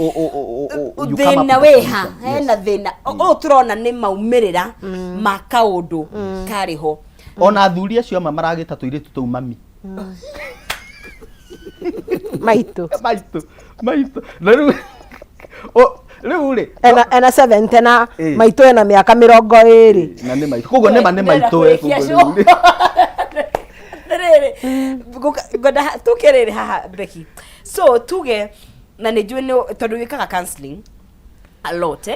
thina weha na thina o turona ni maumirira makaundu kariho ona athuri acio maragita tuiretu tu mami maitu na riu ri ena 70 na maitu ena miaka 20 na ni maitu koguo ni maitu goda tukiriri haha Becky so tuge na nijue ni tondu wikaga counseling a lot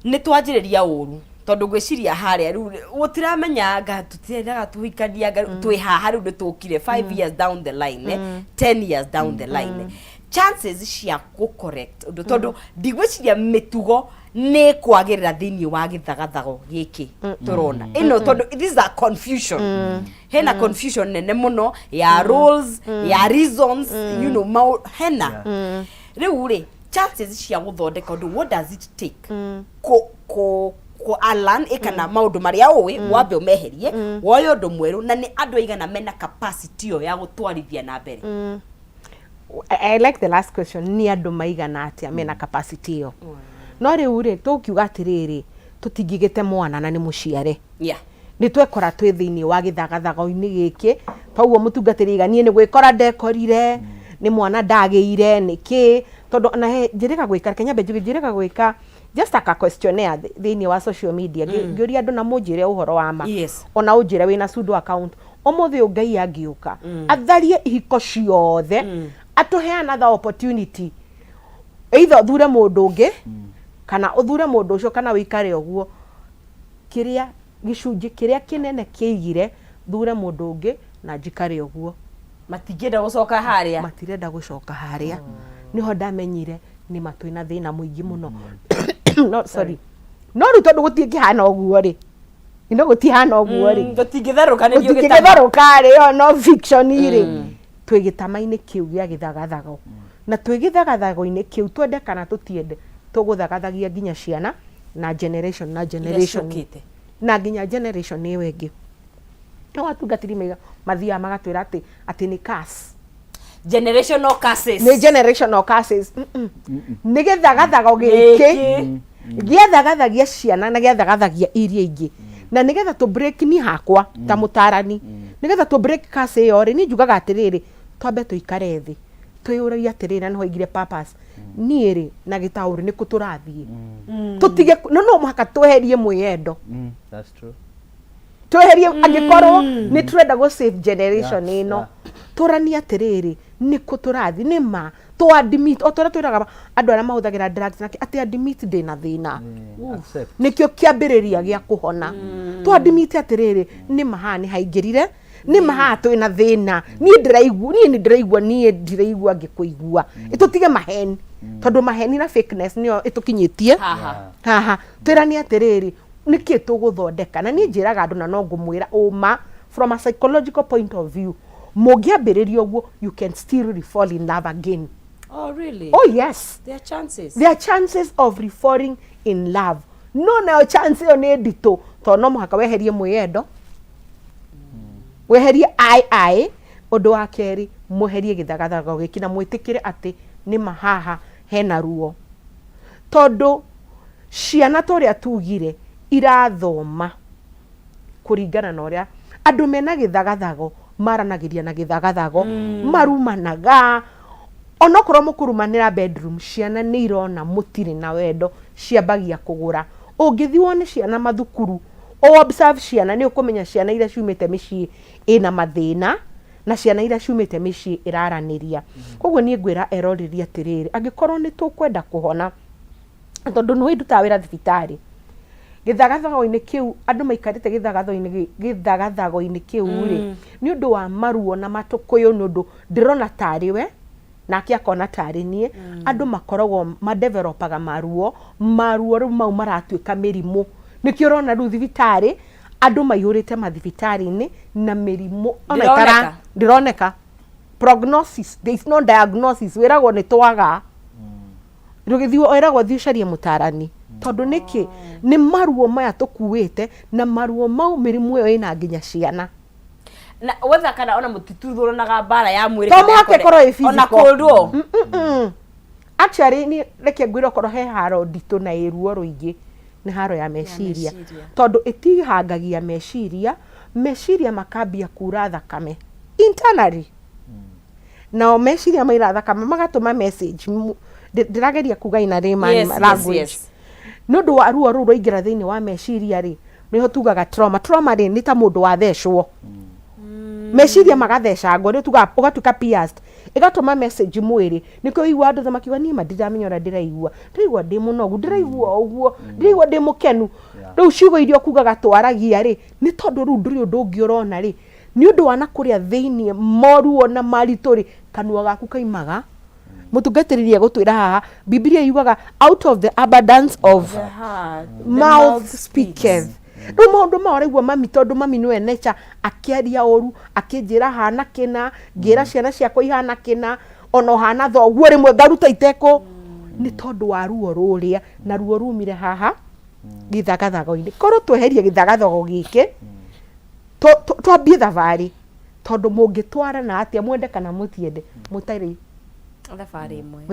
ni twajiriria uru tondu gwiciria haria riu utiramenya gatutiendaga tuhikania twi haha riu tukire 5 years down the line 10 years down the line chances cia ku correct tondu ndigwiciria mitugo ne kwagirira thini wa githagathago giki turona ino tondu this is a confusion hena confusion nene muno ya rules ya reasons you know hena riu ri chances cia guthondeka tondu what does it take ko alan ikana maundu maria uwi wambe umeherie woyo undu mweru na ni andu aigana mena capacity yo ya gutwarithia na mbere I like the last question ni andu maigana atia mena capacity yo no riu ri tukiuga atiriri tutingigite mwana na ni muciare ni twekora twi thiini wa githagathago-ini giki taugo mutungatiri iganie ni gwikora ndekorire ni mwana ndagiire niki tondu na he njirika gwika Kenya benjugi njirika gwika just a questionnaire thiini wa social media ngiuria andu na munjire uhoro wa ma ona unjire wina sudo account omuthi ungai angiuka atharie ihiko ciothe atuhe another opportunity either thure mundu ungi kana uthure mundu ucio kana wikare oguo kiria gicunji kiria kinene kiigire thure mundu ungi na njikare oguo matigenda gucoka haria matirenda gucoka haria niho ndamenyire ni matwina thina muingi muno no sorry no ru tondu gutingihana oguo ri ino gutihana oguo ri gutingitharukanĩrio githaruka ri no fiction iri twigitama-ini kiu gia githagathago na twigithagathago-ini kiu twende kana tutiende tuguthagathagia nginya ciana na generation na nginya generation iyo ingi no watungatiri mega mathia magatwira ati ni curse generational curses ni generational curses ni githagathago giki giathagathagia ciana na giathagathagia iria ingi na nigetha to break ni hakwa ta mutarani nigetha to break kase yore ni njugaga atiriri twambe tuikare thi tuyuragia atiriri no igire purpose niiri na gitauri ni kuturathie tutige no muhaka tweherie mwiyendo that's true tweherie angikorwo ni turenda go save generation ino turania atiriri ni kuturathi ni ma to admit otora twiraga andu ara mahuthagira drugs nake ati admit de na thina nikio kiambiriria gia kuhona to admit atiriri ni mahani haingirire ni maha twina thina ni ndiraigua ni ndiraigua ngikuigua itutige maheni tondu maheni na fakeness nio itukinyitie haha twirania atiriri niki tuguthondeka na ni njiraga andu na no ngumwira uma from a psychological point of view mugiambiriria uguo you can still fall in love again. Oh really? Oh yes. There are chances of falling in love. No na chance yo ni ndito to no muhaka weherie mwiyendo. Weherie ai undu wa keri muherie githagathago gikina mwitikire ati ni mahaha hena ruo. Tondu ciana toria tugire irathoma kuringana na uria andu mena githagathago maranagiria na githagathago marumanaga onokorwo mukurumanira bedroom ciana ni irona mutiri na wendo ciambagia kugura ungithiwo ni ciana mathukuru o observe ciana ni ukumenya ciana ira ciumite micii ina mathina na ciana ira ciumite micii iraraniria koguo ni ngwira eroriria atiriri angikorwo ni tukwenda kuhona tondu no iduta wira thibitari githagathago-ini kiu andu maikarite githagathago-ini kiu ri ni undu wa maruo na matukuyu ni undu ndirona tari we na akiakona tari nie andu makoragwo madevelopaga maruo riu mau maratuika mirimu nikio rona riu thibitari andu maihurite mathibitari-ini na mirimu ona ndironeka prognosis there is no diagnosis wiragwo ni twaga rugithiwo wiragwo thiucarie mutarani tondu niki ni maruo maya tukuite na maruo mau mirimu yo ina nginya ciana na wetha kana ona mutituthuranaga bara ya mwiri ona kuldo actually ni reke ngwira korwo he haro ndito na iruo ruingi ni haro ya meciria tondu itihangagia meciria makambia kura thakame internally na meciria maira thakame magatuma message ndirageria kuga ina language nundu wa ruo ruru ingira thiini wa meciria ri niho tugaga trauma ri ni ta mundu wathecwo meciria magathecangwo ni ugatuka pierced igatuma message mwiri nikyo igwa andu thamakiwa ni madidamenyora ndiraigua ndi munogu ndiraigua uguo ndiraigua ndi mukenu riu ciugo irio kugaga twaragia ri ni tondu riu nduri undu ungi urona ri ni undu wana kuria thiini moruo na marituri kanua gaku kaimaga mutungatiriria gutwira haha Biblia yugaga out of the abundance of mouth speaketh. No maundu mauraigua mami tondu mami niwe nature akiaria oru akinjira hana kina ngira ciana ciakwa ihana kina ono hana thoguo rimwe ngaruta iteko ni tondu wa ruo ruria na ruo rumire haha githagathago-ini korwo tweherie githagathago giki twambie thavari tondu mungitwarana atia mwende kana mutiende mutari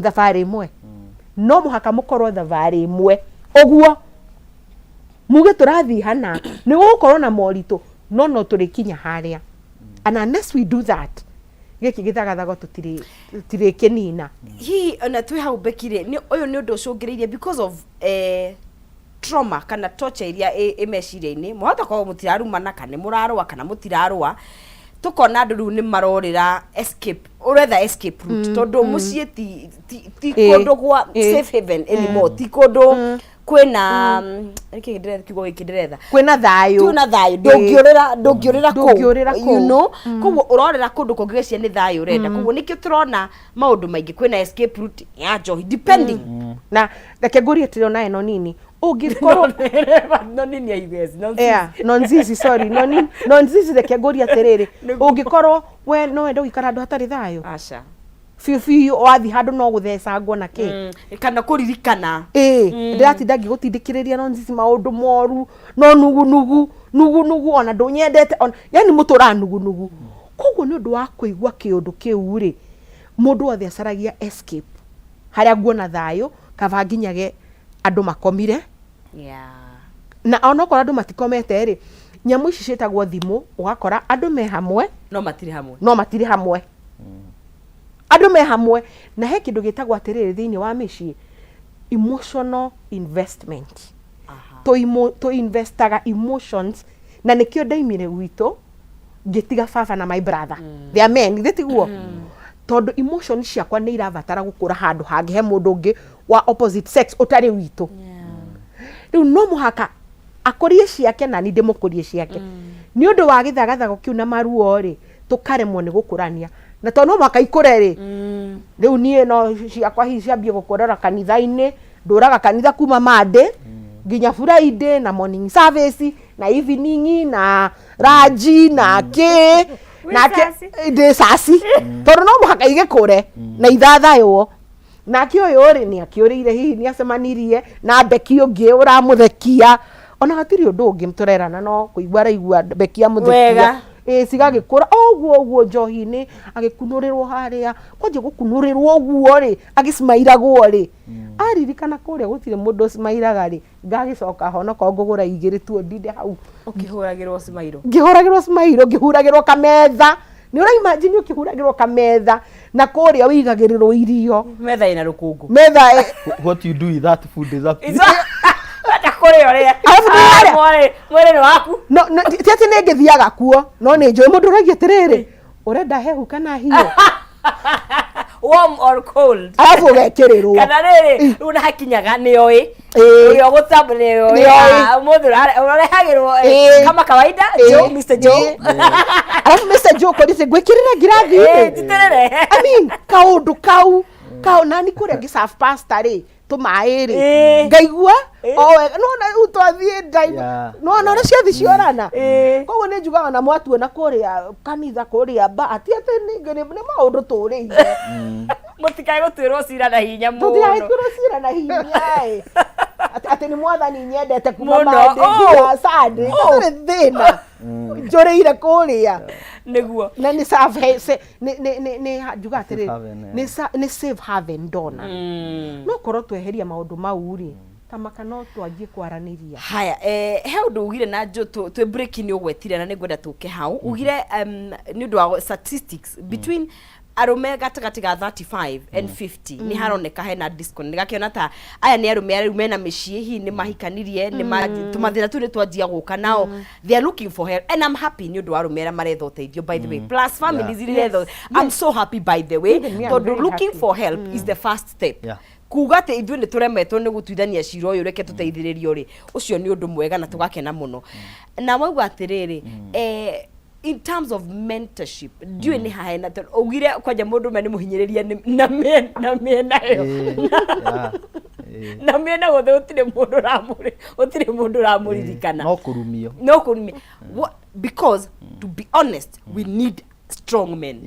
thavari imwe no muhaka mukorwo thavari imwe oguo muge turathi hana ni gukorwo na morito no turikinya haria and unless we do that giki githagathago tutire kinina hi ona twi hau bekire ni uyu ni undu ucungiririe because of trauma kana torture iria imeciria-ini muhota kwa mutirarumana kana murarwa kana mutirarwa tukona andu riu ni marorira escape uretha escape route tondu mucie ti kundu gwa safe haven anymore ti kundu kwina kigo ikidiretha kwina thayo ndungiurira you know koguo urorera kundu kungigecia ni thayo urenda koguo nikio turona maundu maingi kwina escape route ya njohi depending na reke ngurie tirona eno nini ungikorwo no nini ya US nonzizi sorry nonzizi reke ngurie atiriri ungikorwo we no wende gwikara andu hatari thayo aca fiu wathi handu no guthecangwo na ki kana kuririkana ndiratinda ngigutindikiriria nonzizi maundu moru no nugu ona ndunyendete yani mutura nugu koguo ni undu wa kuigua kiundu kiu ri mundu othe acaragia escape haria nguona thayo kaba nginyage andu makomire na onokora andu matikomete ri nyamu ici citagwo thimu ugakora andu me hamwe no matire hamwe andu me hamwe na he kindu gitagwo atiriri thiini wa micii emotional investment to investaga emotions na nikio ndaimire gwito ngitiga baba na my brother they are men gitiguo tondu emotions ciakwa ni irabatara gukura handu hangi he mundu ungi wa opposite sex utari wito riu no muhaka akorie ciake na ni ndimukurie ciake ni undu wa githagathago kiu na maruo ri tukaremwo ni gukurania na tondu no muhaka ikure ri riu nie no ciakwa hi ciambie gukorora kanitha-ini nduraga kanitha kuma Monday nginya Friday na morning service na evening na raji na ke de sasi tondu no muhaka igikure na ithathayo na kio yori ni akiurire hihi ni acemanirie na beki ungi uramuthekia ona hatiri undu ungi mturerana no kuigua raigua beki amuthekia cigagikura oguo njohi-ini agikunurirwo haria kwanje gukunurirwo oguo ri agismairagwo ri aririkana kuria gutire mundu smairaga ri ngagicoka hono ko ngugura igiri tu ndinde hau ukihuragirwo smairo ngihuragirwo kametha ni ura imagine ukihuragirwo kametha na kuria wigagirirwo irio metha ina rukungu what you do with that food is up mwere waku no tiati ningithiaga kuo no ni njoi mundu uragia tiriri urenda hehu kana hiyo warm or cold alafu ugekirirwo kana riri una hakinyaga ni oi uyo gutabu ni oi mundu urehagirwo kama kawaida Joe Mr. Joe alafu Mr. Joe ko dise gwikirira ngirathi titirere I mean kaundu kau nani kuria giserve pasta ri tumairi ngaigua no na utwathie ndaiva no na ciathi ciorana koguo ni njugaga na mwatu na kuria kanitha kuria ba ati ati ni maundu turiire mutikae gutwirwo cira na hinya muno mutikae gutwirwo cira na hinya ati ni mwathani nyendete kuma Monday Sunday thina njoreire kuria niguo na ni save ni njuga atiri ni save haven dona no korwo tweheria maundu mau ri tamaka no twanjie kwaraniria haya he undu ugire na njo twe break ni ugwetire na ningwenda tuke hau ugire ni undu wa statistics between arume gatagati ga 35 and 50 ni haroneka hena disconnect gakiona ta aya ni arume na micii hi ni mahikanirie ni tumathina tu ni twanjia guka nao they are looking for help and I'm happy ni undu arume ra maretho teithio by the way plus families iretho I'm so happy by the way looking for help is the first step kuga te ithuĩ nĩ tũremetwo nĩ gũtuithania cira ũyũ reke tũteithĩrĩrio rĩ ũcio nĩ ũndũ mwega na tũgakena mũno na wauga atĩrĩrĩ in terms of mentorship ndiũĩ nĩ hahena ugire kwanja mũndũ me nĩ mũhinyĩrĩria na mĩena ĩyo na mĩena gothe gũtirĩ mũndũ ũramũririkana no kũrumio because to be honest we need strong men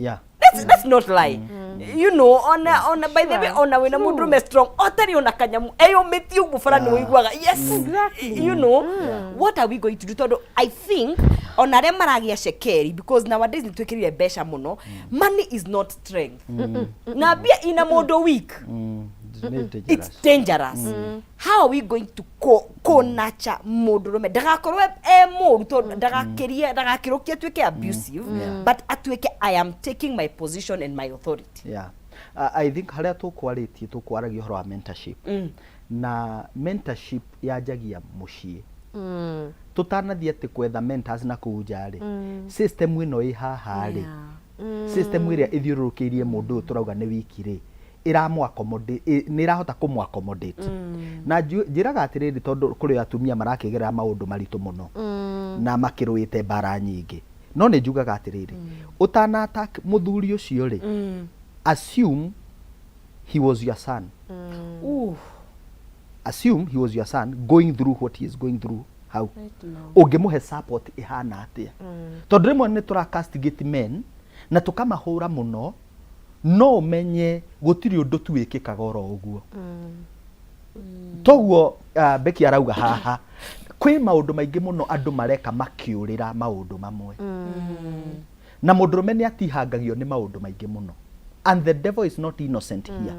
let's not lie you know on by the way on we na mundu me strong otari ona kanyamu eyo meti ugu farani wiguaga yes you know what are we going to do todo I think on are maragia shekeri because nowadays ni twekirire besha muno money is not strength na bia ina mundu weak it's dangerous how are we going to nurture mundu rome ndagakorwo mundu to ndagakirukia tweke abusive but atweke I am taking my position and my authority I think haria tukwaritie tukwaragia horo wa mentorship na mentorship yajagia mucii tutanathia ati kwetha mentors na kuujari system ino i haha ri system iria ithiurukirie mundu turauga ni wiki ri iramu accommodate ni irahota kumu accommodate na njiraga atiriri tondu kuri atumia marakigera maundu maritu muno na makirwite bara nyingi no ni njugaga atiriri utana attack muthuri ucio ri assume he was your son assume he was your son going through what he is going through how ungimuhe support ihana atia tondu rimwe ni turakastigate men na tukamahura muno no menye gutiri undu tuwikikaga oro uguo toguo Beki arauga haha kwi maundu maingi muno andu mareka makiurira maundu mamwe na mundurume ni atihangagio ni maundu maingi muno and the devil is not innocent here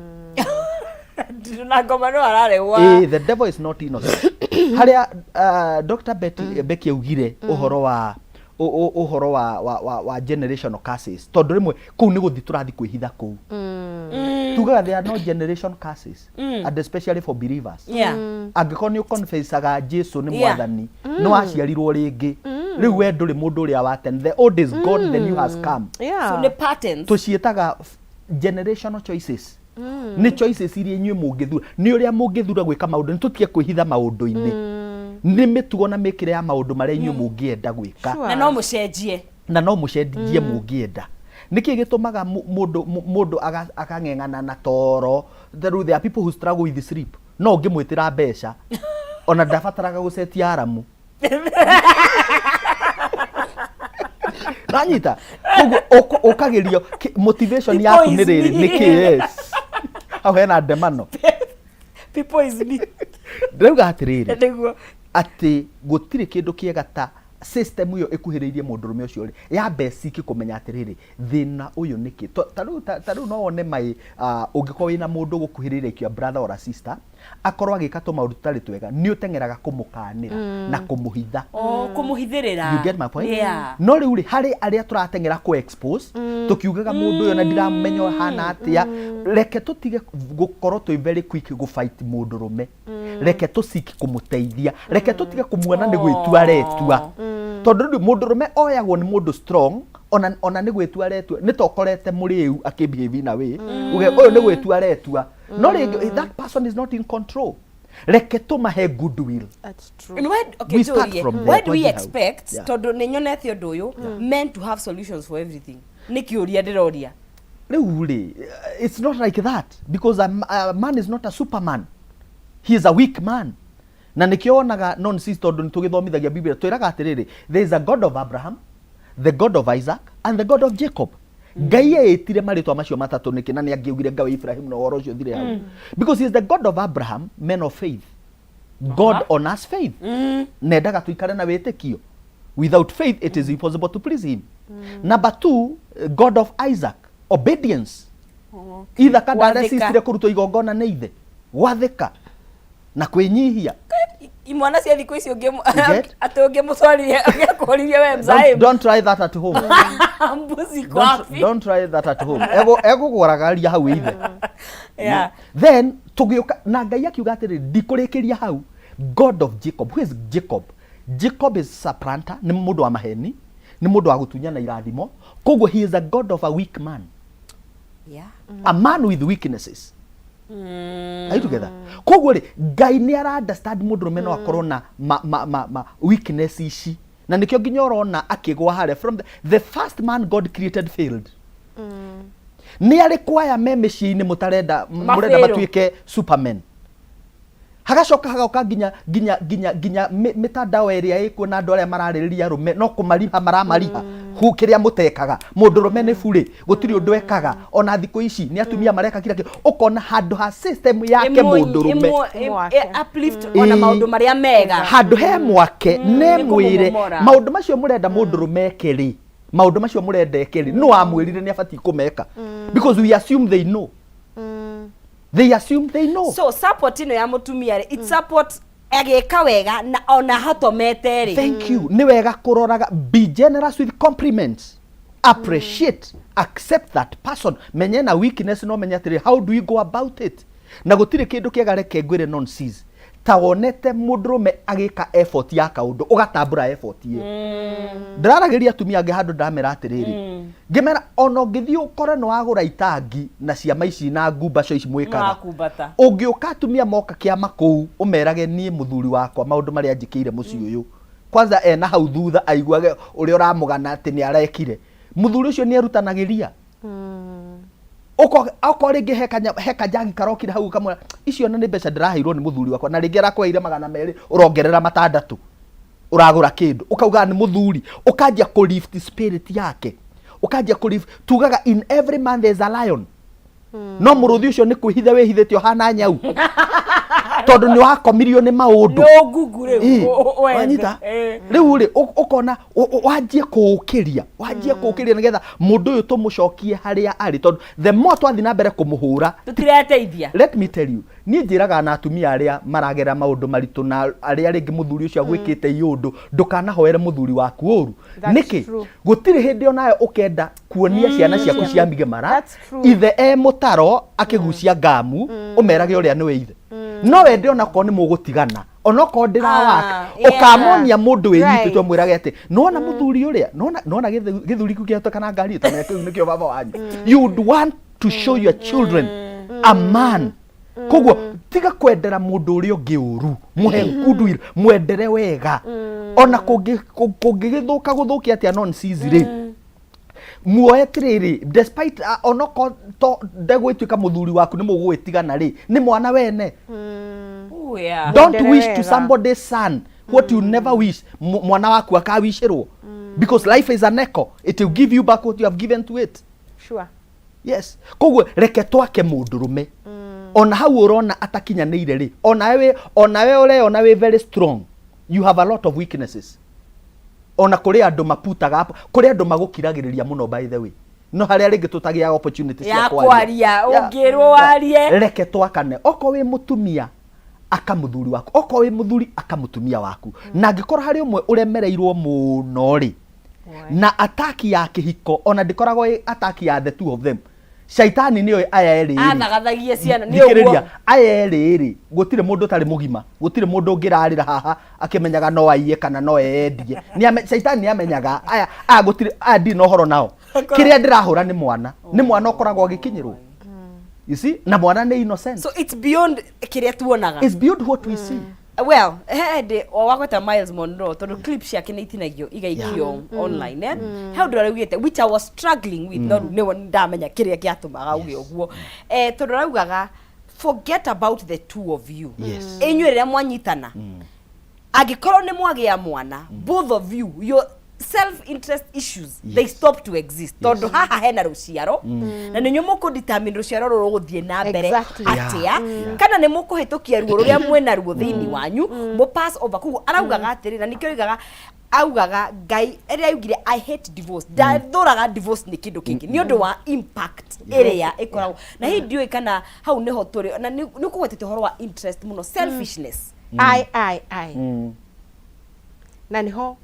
na ngoma no ararewa the devil is not innocent. Haria Dr. Becky ugire uhoro wa generational curses tondu rimwe kuu ni guthi turathi kwihitha kuu tugaga there are no generation curses and especially for believers angiko ni confessaga Jesu ni mwathani no aciarirwo ringi riu we nduri mundu uria wa tene the old is gone the new has come so the patterns tucietaga generational choices ni choices iria inyuĩ mũngĩthura ni uria mũngĩthura gwĩka maũndũ ni tutige kwĩhitha maũndũ-inĩ ni mĩtugo na mĩkĩre ya maũndũ marĩa inyuĩ mũngĩenda gwĩka na no mũcenjie mũngĩenda niki gitumaga mundu akang'eng'ana na toro. There are people who struggle with sleep no ngĩmwĩtĩra mbeca ona ndabataraga gũcetia aramu Ranyita ukagerio motivation yaku ni riri niki yes how hena ndemano people is me ndauga atiriri ati gutire kindu kiega ta system iyo ikuhiriirie mundurume ucio ri ya basic kumenya atiriri thina uyu niki taru no one mai ungikwa wina mundu gukuhiriirie kia brother or sister akorwo agika to maundu tari twega ni utengeraga kumukanira na kumuhitha kumuhithirira you get my point no riu ri hari aria turatengera ku expose tukiugaga mundu uyu na ndiramenya hana atia reke tutige gukorwo twi very quick gu fight mundurume reke tusiki kumuteithia reke tutige kumuona ni gwitua retua tondu mundurume oyagwo ni mundu strong ona ni gwitua retua ni tokorete muriu akibehave na we uge uyu ni gwitua retua no that person is not in control reke tumahe goodwill. That's true. And where do we expect tondu ni nyonete undu uyu men to have solutions for everything niki uria ndiroria really it's not like that because a man is not a superman, he is a weak man na nikionaga nonsense tondu nitugithomithagia Biblia twiraga atiriri there is a God of Abraham, the God of Isaac and the God of Jacob. Ngai etire maritwa macio matatu niki na niangiugire Ngai Ibrahim no woro cio thire hau because he is the God of Abraham, men of faith. God on us faith nendaga tuikare na witikio. Without faith it is impossible to please him. Number 2, God of Isaac, obedience. Either kadare sistire kurutwo igongona ni ithe wathika na kwinyihia imwana cia thikũ ici ati ungimucoririe agakũririe we mzaim. Don't try that at home. Mbuzi kwafi. Don't try that at home. Ego goragaria hau ithe. Yeah. Then tugioka na Ngai akiuga atiri ndikurikiria hau. God of Jacob. Who is Jacob? Jacob is supplanter, ni mundu wa maheni, ni mundu wa gutunyana irathimo. Koguo he is a God of a weak man. Yeah. A man with weaknesses. Are you together? Koguo ri Ngai ni ara understand mundurume no akorwo na weakness ici na nikio nginya urona akigwa hare from the first man God created failed. Ni ari kwaya memeciini mutarenda murenda batuike supermen hagacoka hagoka nginya mitandao area iko na andu aria maraririria rume no kumariha maramariha hu kiria mutekaga mundurume ni buri gutiri undu ekaga ona thiku ici ni atumia mareka kila kitu ukona handu ha system yake mundurume uplift ona maundu maria mega handu he mwake ne mwire maundu macio murenda mundurume ekeri maundu macio murenda ekeri no amwirire ni abati kumeka because we assume they know. They assume they know. So support ino ya mutumia it support ageka wega na ona hatomete ri. Thank you. Ni wega kuroraga, be generous with compliments. Appreciate, accept that person. Menye na weakness no menya tiri how do you go about it? Na gutire kindu kiega reke ngwire nonsense. Tawonete mundurume agika effort ya kaundu ugatambura effort ye. Ndararagiria tumia nge handu ndamera atiriri. Ngimera ono ngithio ukore no agura itangi na ciama ici na ngumba cio ici mwikaga. Ungiuka tumia moka kiama kuu umerage nie muthuri wakwa maundu maria njikire muci uyu. Kwanza ena hau thutha aiguage uri uramugana ati ni arekire. Muthuri ucio ni arutanagiria. Oko ringi heka jagi karokire hau kamwe icio na ni mbeca ndiraheirwo ni muthuri wakwa na ringi arakweire 200 urongerera 600 uragura kindu ukauga ni muthuri ukanjia ku lift spirit yake ukanjia ku lift tugaga in every man there is a lion no muruthi ucio ni kwihitha wehithitio hana nyau tondu ni wakomirio ni maundu no google wanyita riu ri ukona wanjie kuukiria nigetha mundu uyu tumucokie haria ari tondu the more twathi na mbere kumuhura tutireteithia. Let me tell you, ni njiraga na atumia aria maragera maundu maritu na aria ringi muthuri ucio agwikite iundu ndukanahoere muthuri waku uru niki gutiri hindi onayo ukenda kuonia ciana ciaku cia migemara ithe mutaro akigucia ngamu umerage uria ni ithe no wende ona ko ni mugutigana onoko ndirawaka ukamonia mundu winyititwe mwirage ati nona muthuri uria nona githuri ku kiato kana ngari to kiu nikio baba wanyu. You would want to show your children a man. Koguo tiga kwendera mundu uria ungi uru muhe goodwill mwendere wega ona kungigithuka guthukia atia nonsense ri muoye tiriri despite onoko to ndegwituika muthuri waku ni mugwitigana ri ni mwana wene. Don't wish to somebody's son what you never wish mwana waku akawishirwo because life is an echo, it will give you back what you have given to it. Sure. Yes, koguo reke twake mundurume ona hau urona atakinyanire ri ona we very strong, you have a lot of weaknesses. Ona kuri andu maputaga hapo, kuri andu magukiragiriria muno by the way, no haria ringi tutagia opportunity ya kwaria ungirwo warie reke twakane oko we mutumia akamuthuri waku, oko we muthuri akamutumia waku na ngikora hari umwe uremereirwo muno ri na ataki ya kihiko ona ndikoragwo ataki ya the two of them. Shaitani niyo aya eri athagathagia ciana ni uguo aya eri gutire mundu tari mugima, gutire mundu ungirarira haha akimenyaga no aiye kana no endie ni shaitani ni amenyaga aya gutire adi no horo nao kiria ndirahura ni mwana ukoragwo gikinyirwo. You see, na mwana ni innocent, so it's beyond kiria tuonaga, it's beyond what we see. Well, hede wagweta Miles Monroe tondu clips yake ni itinagio igaikio online how do I get which I was struggling with no ne ndamenya kiria kiatumaga uge uguo tondu raugaga forget about the two of you. Enywerera mwanyitana agikorwo ni mwagia mwana both of you your self interest issues they stop to exist tondu haha hena ruciaro na ninyu muku determine ruciaro ruru guthie na mbere atia kana ni muku hitukia ruo ruria mwena ruo thiini wanyu mo pass over kugu araugaga atiri na nikio igaga augaga ngai eria yugire I hate divorce ndathuraga divorce ni kindu kingi ni undu wa impact area ikoragwo na hi ndiwe kana hau niho turi na ni kugwetete horo wa interest muno selfishness na niho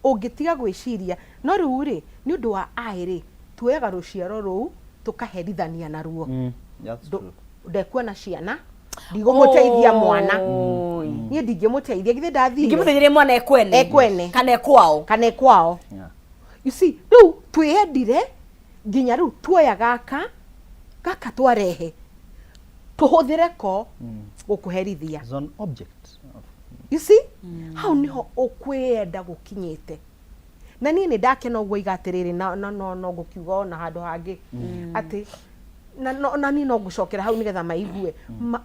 ungitiga gwiciria no riu ri ni undu wa airi tuega ruciaro ruu tukaherithania na ruo ndekuona ciana ndigumuteithia mwana nie ndingimuteithia githe ndathire ngimuteithia mwana ekwene kana ekwao. You see riu twendire nginya riu tuoya gaka twarehe tuhuthire ko gukuherithia as an object. You see how niho ukwenda gukinyite na nie ni ndakena uguo igatiriri no gukiuga na handu hangi ati na ni no gucokera hau nigetha maigue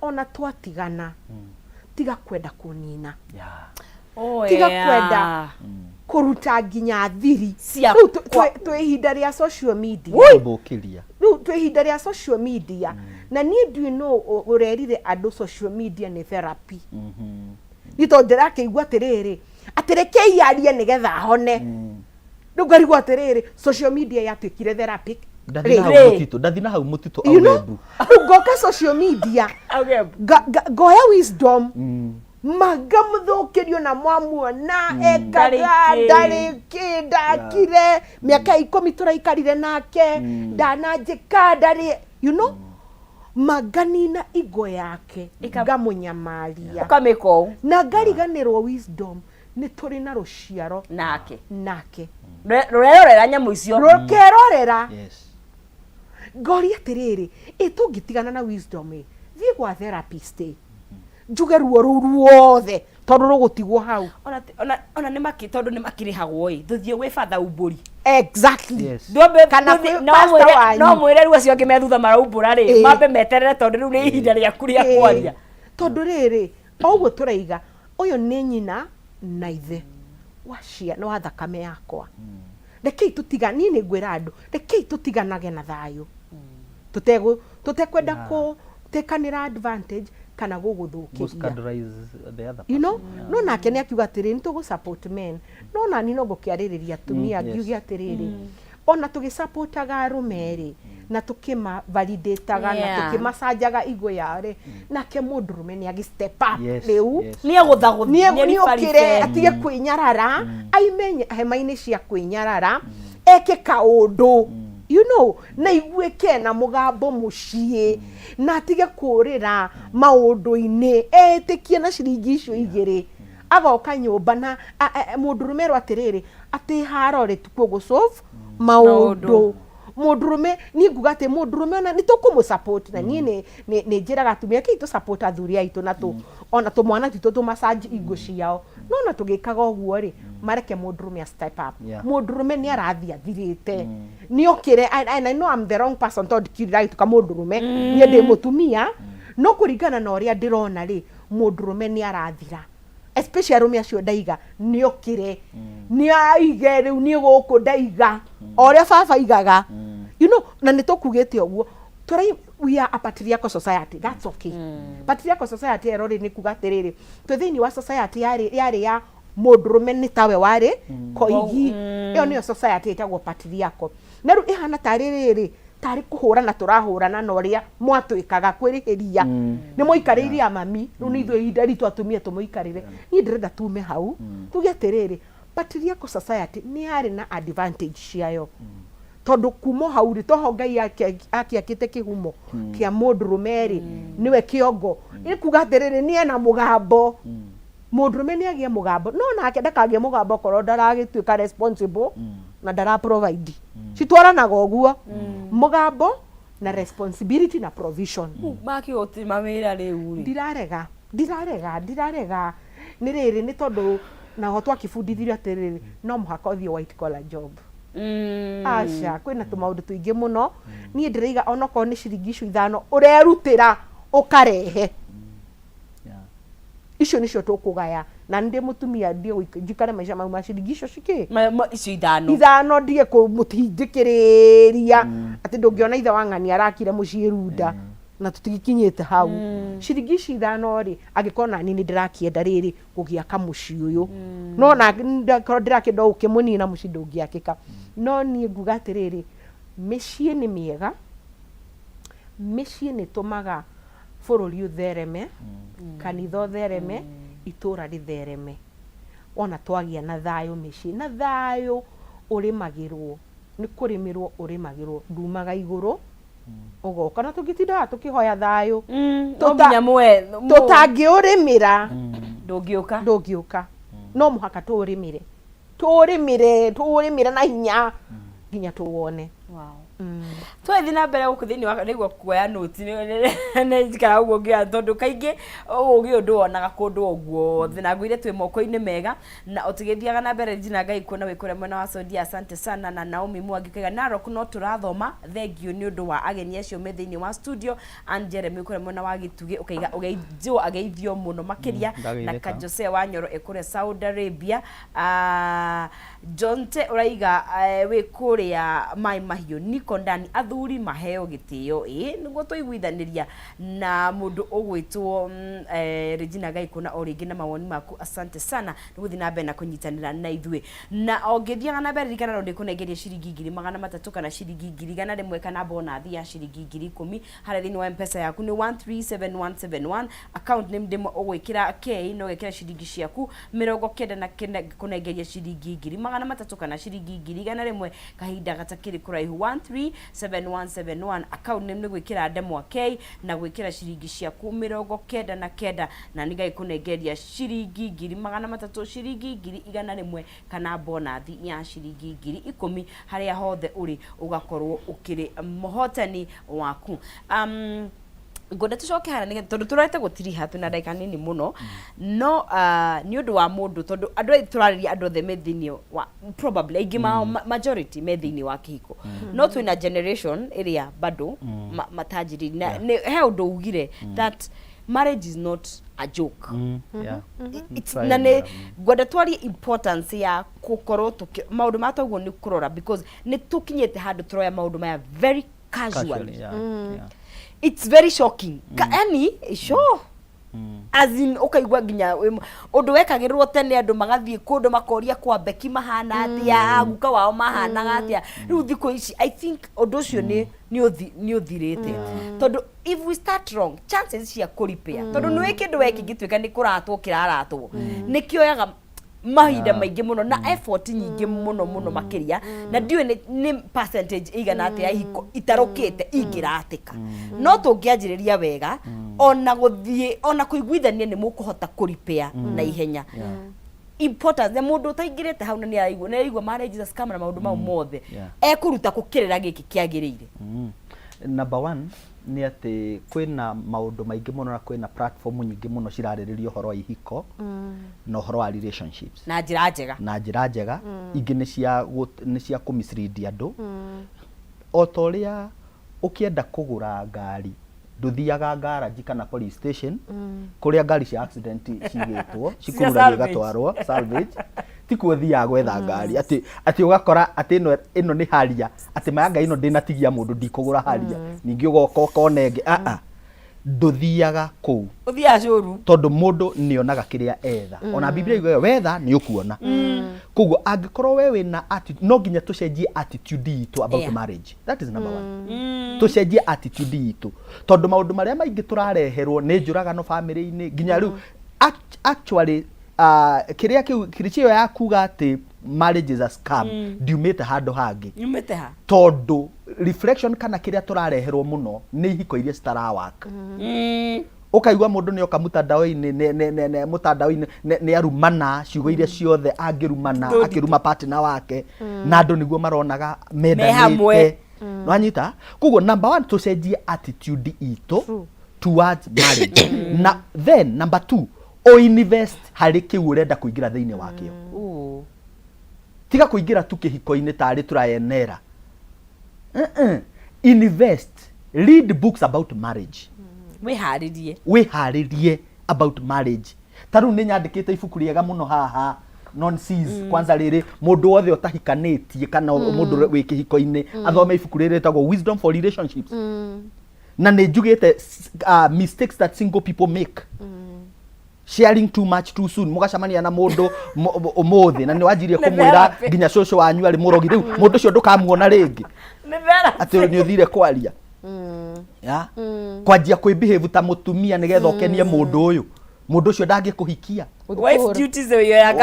ona twatigana tiga kwenda kunina tiga kwenda kuruta nginya thiri twe ihinda ria social media twe ihinda ria social media na nie ndui no urerire andu social media ni therapy nito ndirake igua atiriri atireke arie nigetha hone ndugarigwa atiriri social media yatwikire therapy ndathina hau mutito awebu ngoka social media goya wisdom magamuthukirio na mwamuona ekaga ndariki ndakire miaka 10 turaikarire nake ndananjika ndari you know maganina igo yake ngamunyamaria ukameko na ngariganirwo wisdom ni turi na ruciaro nake rurerorera nyamu icio rukerorera ngori atiriri itungitigana na wisdom thie gwa therapist njuge ruo ruothe tondu rugutigwo hau ona nimaki tondu nimakirihagwo thuthie gwe father umburi exactly kana no mwire ruo cio ngimethutha maraumbura ri mambe meterere tondu riu ni ihinda ria kuria kwaria tondu riri oguo turaiga uyu ni nyina na ithe washia no athakame yakwa rekei tutigani ni ngwira andu rekei tutiganage na thayo tutekwenda ku tekanira advantage kana guguthukiria scandalize the other you know no nake ni akiuga atiri ni tugu support men no na ni no gukiaririria atumia ngiuge atiriri ona tugisupportaga arumeri na tukima validateaga na tukimasanjaga igo yare nake mundurume ni agi step up riu ni eguthaguthia ni okire atige kwinyarara aimenye hema-ini cia kwinyarara eke kaundu you know na igweke na mugambo mucii na atige kurira maundu-ini etikie na ciringi icio igiri agoka nyumba na mundurume ro atiriri ati harore tuko go solve maundu mundurume ni nguga ati mundurume ona ni tukumu support na ni njiraga atumia kitu support athuri aitu na tu ona tu mwana titu tu massage igo ciao no na tugikaga uguo ri mareke mundurume step up mundurume ni arathia thirite ni okire I know I'm the wrong person to right ka mundurume ni ndi mutumia no kuringana na uria ndirona ri mundurume ni arathira especially arume acio ndaiga ni okire ni aige riu ni guku ndaiga oria baba igaga you know na ni tukugite uguo turai we are a patriarchal society that's okay patriarchal society erori ni kuga atiriri tu thini wa society yari ya mundurume ni tawe wari koigi iyo niyo society itagwo patriarchal na ru ihana taririri tari kuhurana turahurana na uria mwatwikaga kwirihiria ni muikarire amami ru ni ithu ihinda ritu atumia tumuikarire ni ndirenda tume hau tuge atiriri patriarchal society ni ari na advantage ciayo tondu kumo hauri toho Ngai akiakite kihumo kia mundurumeri niwe kiongo ni kuga atiriri ni ena mugambo mundurume ni agie mugambo no nake ndakagie mugambo korwo ndaragituika responsible na ndara provide citwaranaga uguo mugambo na responsibility na provision maki oti mawira riu ndirarega ni riri ni tondu na hotwa kifundithirio atiriri no muhaka uthie white collar job acha kwina tumaundu tuingi muno ni ndiriga onoko ni ciringi icio 5 urerutira ukarehe icio nicio tukugaya na ndi mutumia ndi njikare maisha mau ma ciringi icio ciki icio 5 ndie kumutindikiriria ati ndungiona ithe wa ng'ani arakire mucii runda na tutigikinyite hau ciringi ici 5 ri agikona ni ndirakienda riri kugia kamuci uyu no na ndirakienda ukimunina muci ndungiakika no ni nguga atiriri micii ni miega micii ni tumaga bururi uthereme kanitha uthereme itura rithereme ona twagia na thayo micii na thayo urimagirwo ni kurimirwo urimagirwo ndumaga iguru ugoka na tugitinda tukihoya thayo tutangiurimira ndungiuka no muhaka tuurimire na hinya nginya tuwone twathi na mbere guku thini wa niguo kuoya note ne njikara uguo ngia tondu kaingi ugi undu wonaga kundu uguo thina ngwire twi moko-ini mega na utigithiaga na mbere njina Ngai kuona wikure mwena wa Saudi. Asante sana na Naomi Mwangi kaiga Narok no turathoma thengio ni undu wa ageni acio me thiini wa studio and Jeremy kure mwena wa Gitugi ukaiga ugeithio ageithio muno makiria na ka Jose wa Nyoro ekure Saudi Arabia. Jonte uraiga wikuria mai mahiu niko ndani athuri maheo gitio niguo tuiguithaniria na mundu ugwitwo Regina Ngai kuna oringi na mawoni maku. Asante sana niguthi na mbere na kunyitanira na ithui na ongithiaga na mbere kana ndi kunengeria ciringi 300 kana ciringi 100 kana bonathi ya ciringi 10,000 harä thini wa M-Pesa yaku ni 137171 account name ndimo ugwikira K no gekira ciringi ciaku 90 na kunengeria ciringi 300 kana ciringi 100 kahinda gatakiri kuraihu 137171 account name ni gwikira ndemo K na gwikira ciringi ciaku 90 na nigai kunengeria ciringi 300 ciringi 100 kana bonathi ya ciringi 10,000 haria hothe uri ugakorwo ukiri muhotani waku. Ngoda tucoke hara nige tondu turete gutiri hatu na ndaika nini muno no ni undu wa mundu tondu andu turariria andu the methini wa probably aigi majority methini wa kihiko no twina generation area bado matajiri na he undu ugire that marriage is not a joke. It's nane ngoda twari importance ya gukorwo maundu matagwo ni kurora because ni tukinyete handu turoya maundu maya very casually. It's very shocking. Yani sure as in ukaigwa nginya undu wekagirwo tene andu magathie kundu makoria kwa beki mahana atia aguka wao mahana atia riu thiko ici I think undu ucio ni uthirite tondu if we start wrong chances cia kuripia tondu ni kindu weki gitwika ni kuratwo kiraratwo ni kioyaga mahinda maingi muno na effort nyingi muno makiria na ndiwe ni percentage igana atia hiko itarukite ingiratika no tungianjiriria wega ona guthie ona kuiguithania ni mukuhota kuripia na ihenya important the mundu utaingirite hau na ni aigwa marriage scam na maundu mau mothe ekuruta kukirira giki kiagirire number 1 ni ati kwina maundu maingi muno na kwina platform nyingi muno cirariririo horo wa ihiko na horo wa relationships na njira njega ingi ni cia kumislead andu otoria ukienda kugura ngari nduthiaga garage kana police station kuria ngari cia accident cigitwo cikurura gatwarwo salvage tikuo thia gwetha ngari ati ugakora ati ino ni haria ati mayanga ino ndinatigia mundu ndikugura haria ningi ugoka konenge nduthiaga ku uthia curu tondu mundu nionaga kiria etha ona biblia yuga wetha ni ukuona kugo angikorwo wewe na attitude no nginya tucenjie attitude itu about marriage that is number 1 tucenjie attitude itu tondu maundu maria maingi turareherwo ni njuragano family-ini nginya riu actually kiria kirichio ya kuga ati marriage is a scam ndiumite handu hangi nyumite ha tondu reflection kana kiria turareherwo muno ni ihiko iria starawak ukaigwa mundu ni oka mutandao-ini ne mutandao-ini ni arumana ciugo iria ciothe angirumana akiruma partner wake na andu niguo maronaga mendanite no anyita kugo number 1 tucenjie attitude itu towards marriage na then number 2 o invest hari ki urenda kuingira thiini wakio tiga kuingira tu kihiko-ini tari turayenera invest read books about marriage wiharirie about marriage taru ni nyandikite ibuku riega muno haha nonsense kwanza riri mundu wothe utahikanitie kana mundu wi kihiko-ini athome ibuku riri ritagwo wisdom for relationships na ni njugite mistakes that single people make sharing too much too soon mugacamania na mundu umuthi na ni wajirie kumwira nginya cũcũ wanyu ari murogi riu mundu cio ndukamuona ringi ati ni uthire kwaria ya kwanjia kwibehave ta mutumia nigetha ukenie mundu uyu mundu cio ndangikuhikia wife duties ya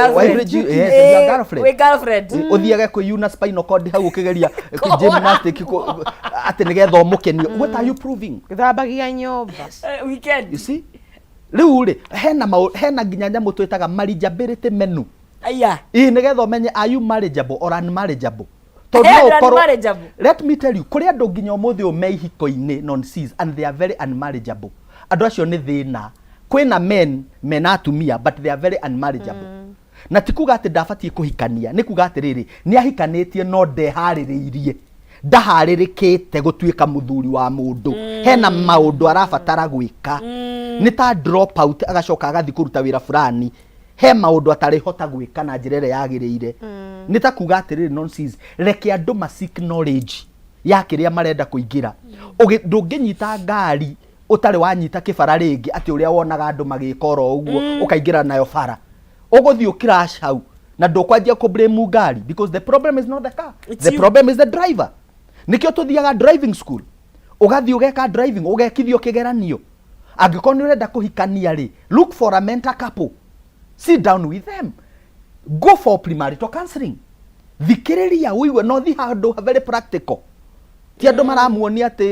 girlfriend uthiage kuyuna spinal cord hau ukigeria gymnastic ati nigetha umukenio what are you proving githambagia nyumba weekend you see riu ri hena nginya nyamu twitaga marriageability menu aya nigetha umenye are you marriageable or unmarriageable let me tell you kuri andu nginya umuthi ume ihiko-ini nonsense and they are very unmarriageable andu acio ni thina kwina men atumia but they are very unmarriageable na tikuga ati ndabatie kuhikania ni kuga ati riri ni ahikanitie no ndehaririirie ndaharirikite gutuika muthuri wa mundu hena maundu arabatara gwika ni ta drop out agacoka agathi kuruta wira fulani he maundu atari hota gwika na njirere yagiriire ni ta kuga atiriri nonsense reke andu ma seek knowledge ya kiria marenda kuingira ndunginyita ngari utari wanyita kibara ringi ati uria wonaga andu magikora uguo ukaingira nayo bara uguthio crash hau na ndukwanjia ku blame ngari because the problem is not the car the problem is the driver nikio tuthiaga driving school ugathi ugeka driving ugekithio kigeranio angikorwo ni urenda kuhikania ri look for a mentor couple sit down with them go for premarital counseling thikiriria uiwe no thi handu very practical ti andu maramuonia ati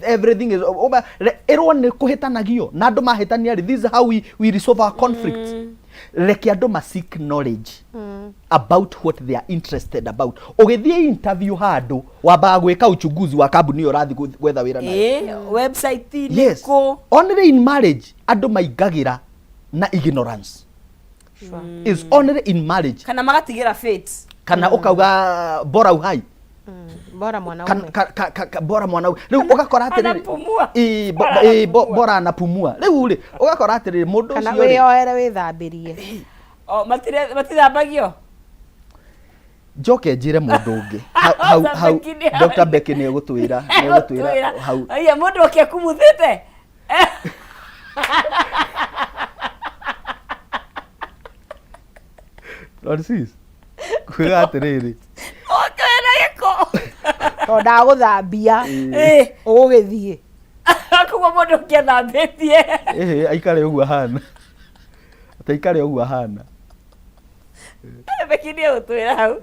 everything is over erwo ni kuhitanagio na andu mahitania ri this is how we resolve our conflicts reke andu ma seek knowledge about what they are interested about ugithie interview handu wamba gwika uchunguzi wa kambuni urathi gwetha wira nayo website liko only in marriage andu maigagira na ignorance is only in marriage kana magatigira fate kana ukauga bora uhai bora mwanaume bora mwanaume riu ugakora atiriri bora anapumua riu ri ugakora atiriri mundu ucio kana wiyoere withambirie matithambagio njoke njire mundu ungi hau Dr. Becky ni gutwira hau aya mundu okia kumuthite Narcis. Kuga atiriri. Okay na giko. To ndaguthambia. Ugithie. Akugwa mundu kiathambitie. Aikare uguo hana. Ataikare uguo hana. Bekini utwira hau.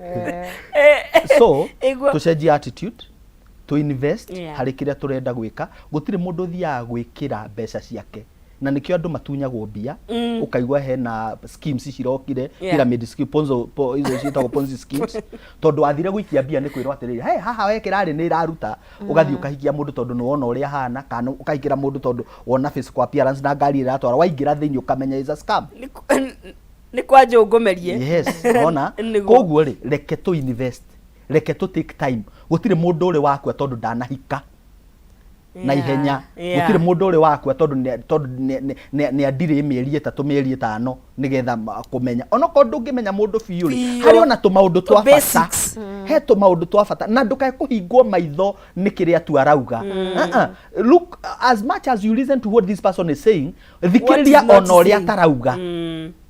So, tucenjie attitude, to invest hari kiria turenda gwika, gutire mundu thia gwikira mbeca ciake. Na nikio andu matunyagwo mbia, ukaigwa hena schemes cirokire, pyramid scheme, izo cietagwo Ponzi schemes. Tondu athire gwikia mbia ni kwirwo atiriri, hey haha wekira ni iraruta, ugathii ukahikia mundu tondu ni wona uria hana, kana ukahikira mundu tondu wona physical appearance na ngari iratwara, waingira thiini ukamenya is a scam. Ni kwa njungumerie. Yes, ona. Koguo ri reke to invest, reke to take time. Gutire mundu uri wakwa tondu ndanahika. Na ihenya. Gutire mundu uri wakwa tondu ni adire mieri 3 mieri 5 nigetha kumenya. Ona ko ndungimenya mundu biu ri. Hari ona to maundu twa bata. He to maundu twa bata. Na ndukae kuhingwo maitho ni kiria tu arauga. Look, as much as you listen to what this person is saying, thikiriria ona uria tarauga.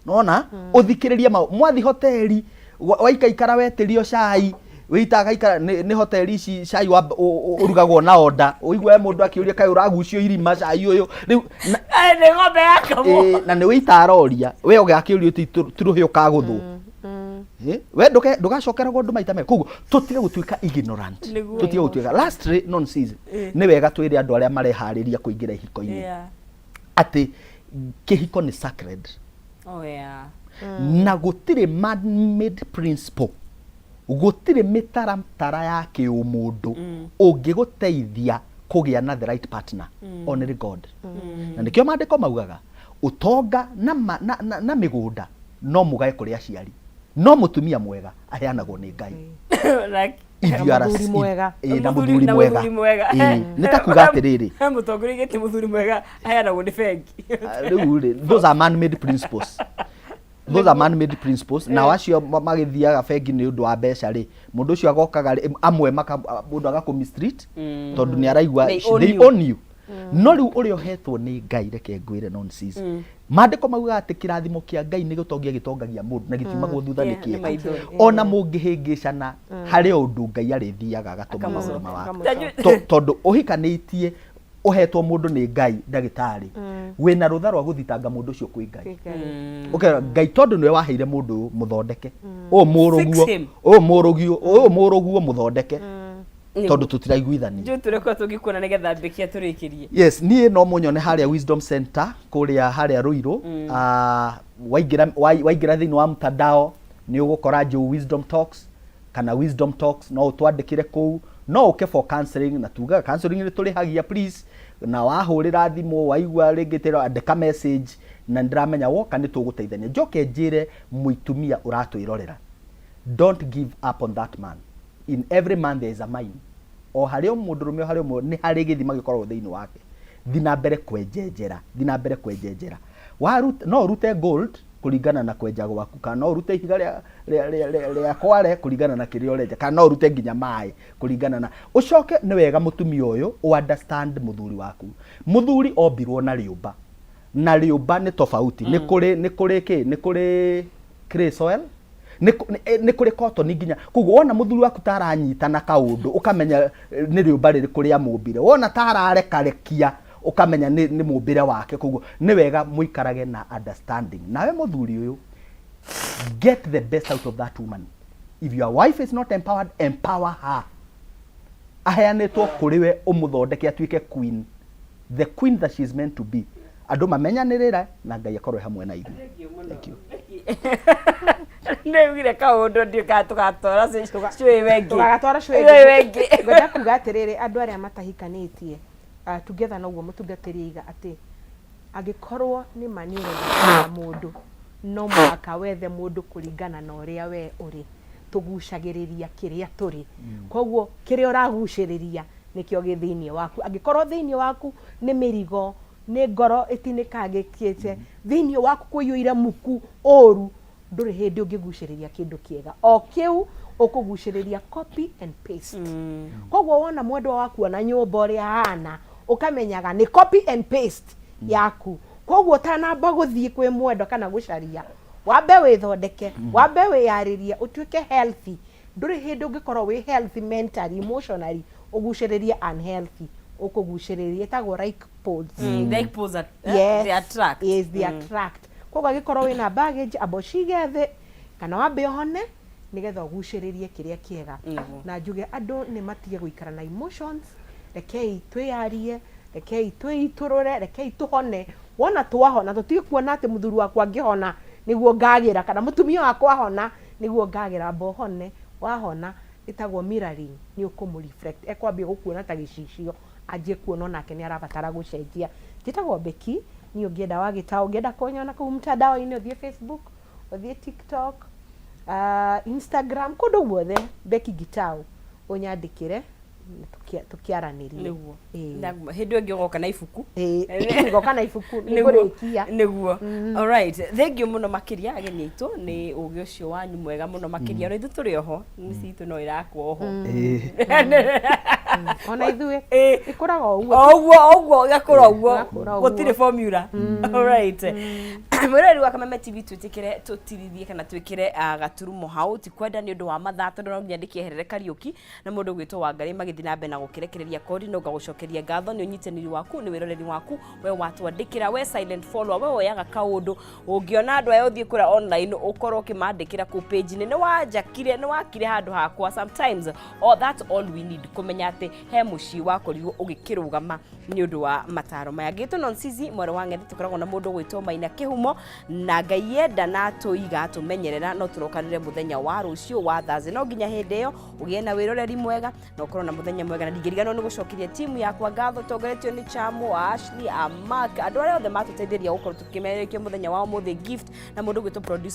Nona uthikiriria mwathi hoteli waikaikara wetirio cai witaga ikara ni hoteli ici cai urugagwo na order uigwe mundu akiuria kai uragucio irima cai uyu riu ni ngombe yakamo na ni witaroria we ugakiuria tiruhi ukaguthu we ndugacokera gondu maita me koguo tutige gutuika ignorant tutige gutuika lastly nonsense ni wega twire andu aria marehariria kuingira ihiko-ini ati kihiko ni sacred. Oh yeah. Na gutire man-made principle. Gutire mitaramtara ya kiumundu ungiguteithia kugia na the right partner. Only God. Na nikio maandiko maugaga utonga na migunda no mugae kuri aciari. No mutumia mwega aheanagwo ni Ngai. Muthuri mwega. Na muthuri mwega. Nitakuga atiriri. Mutongori gete muthuri mwega aheanagwo ni bengi. Those are man-made principles. Those are man-made principles. Na wacio magithiaga bengi ni undu wa mbeca ri. Mundu ucio agokaga amwe mundu agakumistreet tondu ni araigwa they own you. No riu uri ohetwo ni Ngai reke ngwire nonsense. Maandiko mauga ati kirathimo kia Ngai ni gutongia gitongagia mundu na gitimagwo thutha ni kiega. Ona mungihingicana hari undu Ngai arithiaga agatuma maundu mawa. Tondu uhikanitie uhetwo mundu ni Ngai ndagitari. Wina rutha rwa guthitanga mundu ucio kwi Ngai. Okay, Ngai tondu niwe waheire mundu muthondeke. Muroguo muthondeke. Tondu tutiraiguithani. Nju tureko tugikuna nigetha mbikia turikirie. Yes, nie no munyone haria Wisdom Center kuria haria Ruiru. Waigira thini wa mtandao ni ugukora Joe Wisdom Talks kana Wisdom Talks no utwandikire kuu no uke for counseling na tuga counseling ni turihagia please na wahurira thimu waigwa ringitero andika message na ndiramenya woka ni tuguteithania njoke njire muitumia uratwirorera. Don't give up on that man. In every man there is a mine. O hario mundurume hario ni hari githima gikorwo thiini wake. Thina mbere kwenjenjera, thina mbere kwenjenjera. No rute gold kuringana na kwenja gwaku kana no rute ihiga ria kware kuringana na kirio renja kana no rute nginya mai kuringana na ucoke ni wega mutumia uyu understand muthuri waku. Muthuri ombirwo na riumba. Na riumba ni tofauti. Ni kuri clay soil. Ni kuri cotton nginya kuguo wona muthuri waku taranyita na kaundu ukamenya ni riumba riri kuria mumbire. Wona tararekia ukamenya ni mumbire wake kuguo ni wega muikarage na understanding. Nawe muthuri uyu get the best out of that woman. If your wife is not empowered, empower her. Aheanetwo kuri we umuthondeke atuike queen, the queen that she is meant to be. Andu mamenyanirira na Ngai akorwe hamwe na ithuĩ. Thank you. Nĩugire kaundu ndika tugatora cui wengi. Tugatora cui wengi. Ngoja kuga atiriri andu aria matahikanitie together na uguo mutungatiri iga ati agikorwo ni maniure na mundu no mwaka wethe mundu kuringana na uria we uri tugucagiriria kiria turi. Koguo kiria uraguciriria nikio githiini waku. Agikorwo thiini waku ni mirigo ni ngoro itinikagikite thiini waku kuyuira muku oru nduri hindi ungiguciriria kindu kiega o kiu ukuguciriria copy and paste. Koguo wona mwendwa waku na nyumba uria hana ukamenyaga ni copy and paste yaku. Koguo tanamba guthii kwi mwendwa kana gucaria wambe withondeke wambe wiyaririe utuike healthy nduri hindu ngikorwo wi healthy mentally emotionally uguciririe unhealthy ukuguciririe tagwo like poles like poles that yes, they attract yes they attract koguo agikorwo wina baggage abo cigethe kana wambe hone nigetha uguciririe kiria kiega na njuge andu ni matige guikara na emotions rekei twiyarie rekei twiturure rekei tuhone wona twahona tutige kuona ati muthuru wakwa ngihona niguo ngagira kana mutumia wakwa hona niguo ngagira bohone wahona itagwo mirroring ni ukumureflect ekwambia gukuona ta gicicio anjie kuona nake ni arabatara gucenjia njitagwo Beki ni ungienda wagita ungienda kunyona ku mtandao-ini uthie Facebook uthie TikTok Instagram kundu guothe Beki Gitau unyandikire tukiaranirie niguo hindu ingi goka na ibuku goka na ibuku nigurikia niguo all right thank you muno makiria ageni itu ni ugi ucio wanyu mwega muno makiria ro ithu turi oho misi itu no irakwo oho ona ithue ikuraga uguo gakura uguo gutire formula all right mwirari wa Kameme TV tutikire tutirithie kana twikire gaturumo hau tikwenda ni undu wa mathato no nginya ndikieherere Kariuki na mundu gwitwo Wangari magithi na mbena gukirekereria kodi no ngagucokeria ngatho ni unyitaniri waku ni wiroreri waku we watwandikira we silent follower we oyaga kaundu ungiona andu ayo thie kura online ukorwo kimandikira ku page ni wajakire ni wakire handu hakwa sometimes that's all we need kumenya ati he muci wakorirwo ugikirugama ni undu wa mataro maya gitu nonsizi mwaro wang'ethi tukoragwo na mundu gwitwo Maina Kihumo na Ngai yenda na tuiga tumenyerera no turokanire muthenya wa rucio wa thazi no nginya hindi iyo ugie na wiroreri mwega no ukorwo na muthenya mwega na ndingiriganwo ni gucokiria timu yakwa ngatho tongoretio ni Chamo Ashley Amak andu aria othe matuteithiria gukorwo tukimerekia muthenya wa muthi gift na mundu gwitwo producer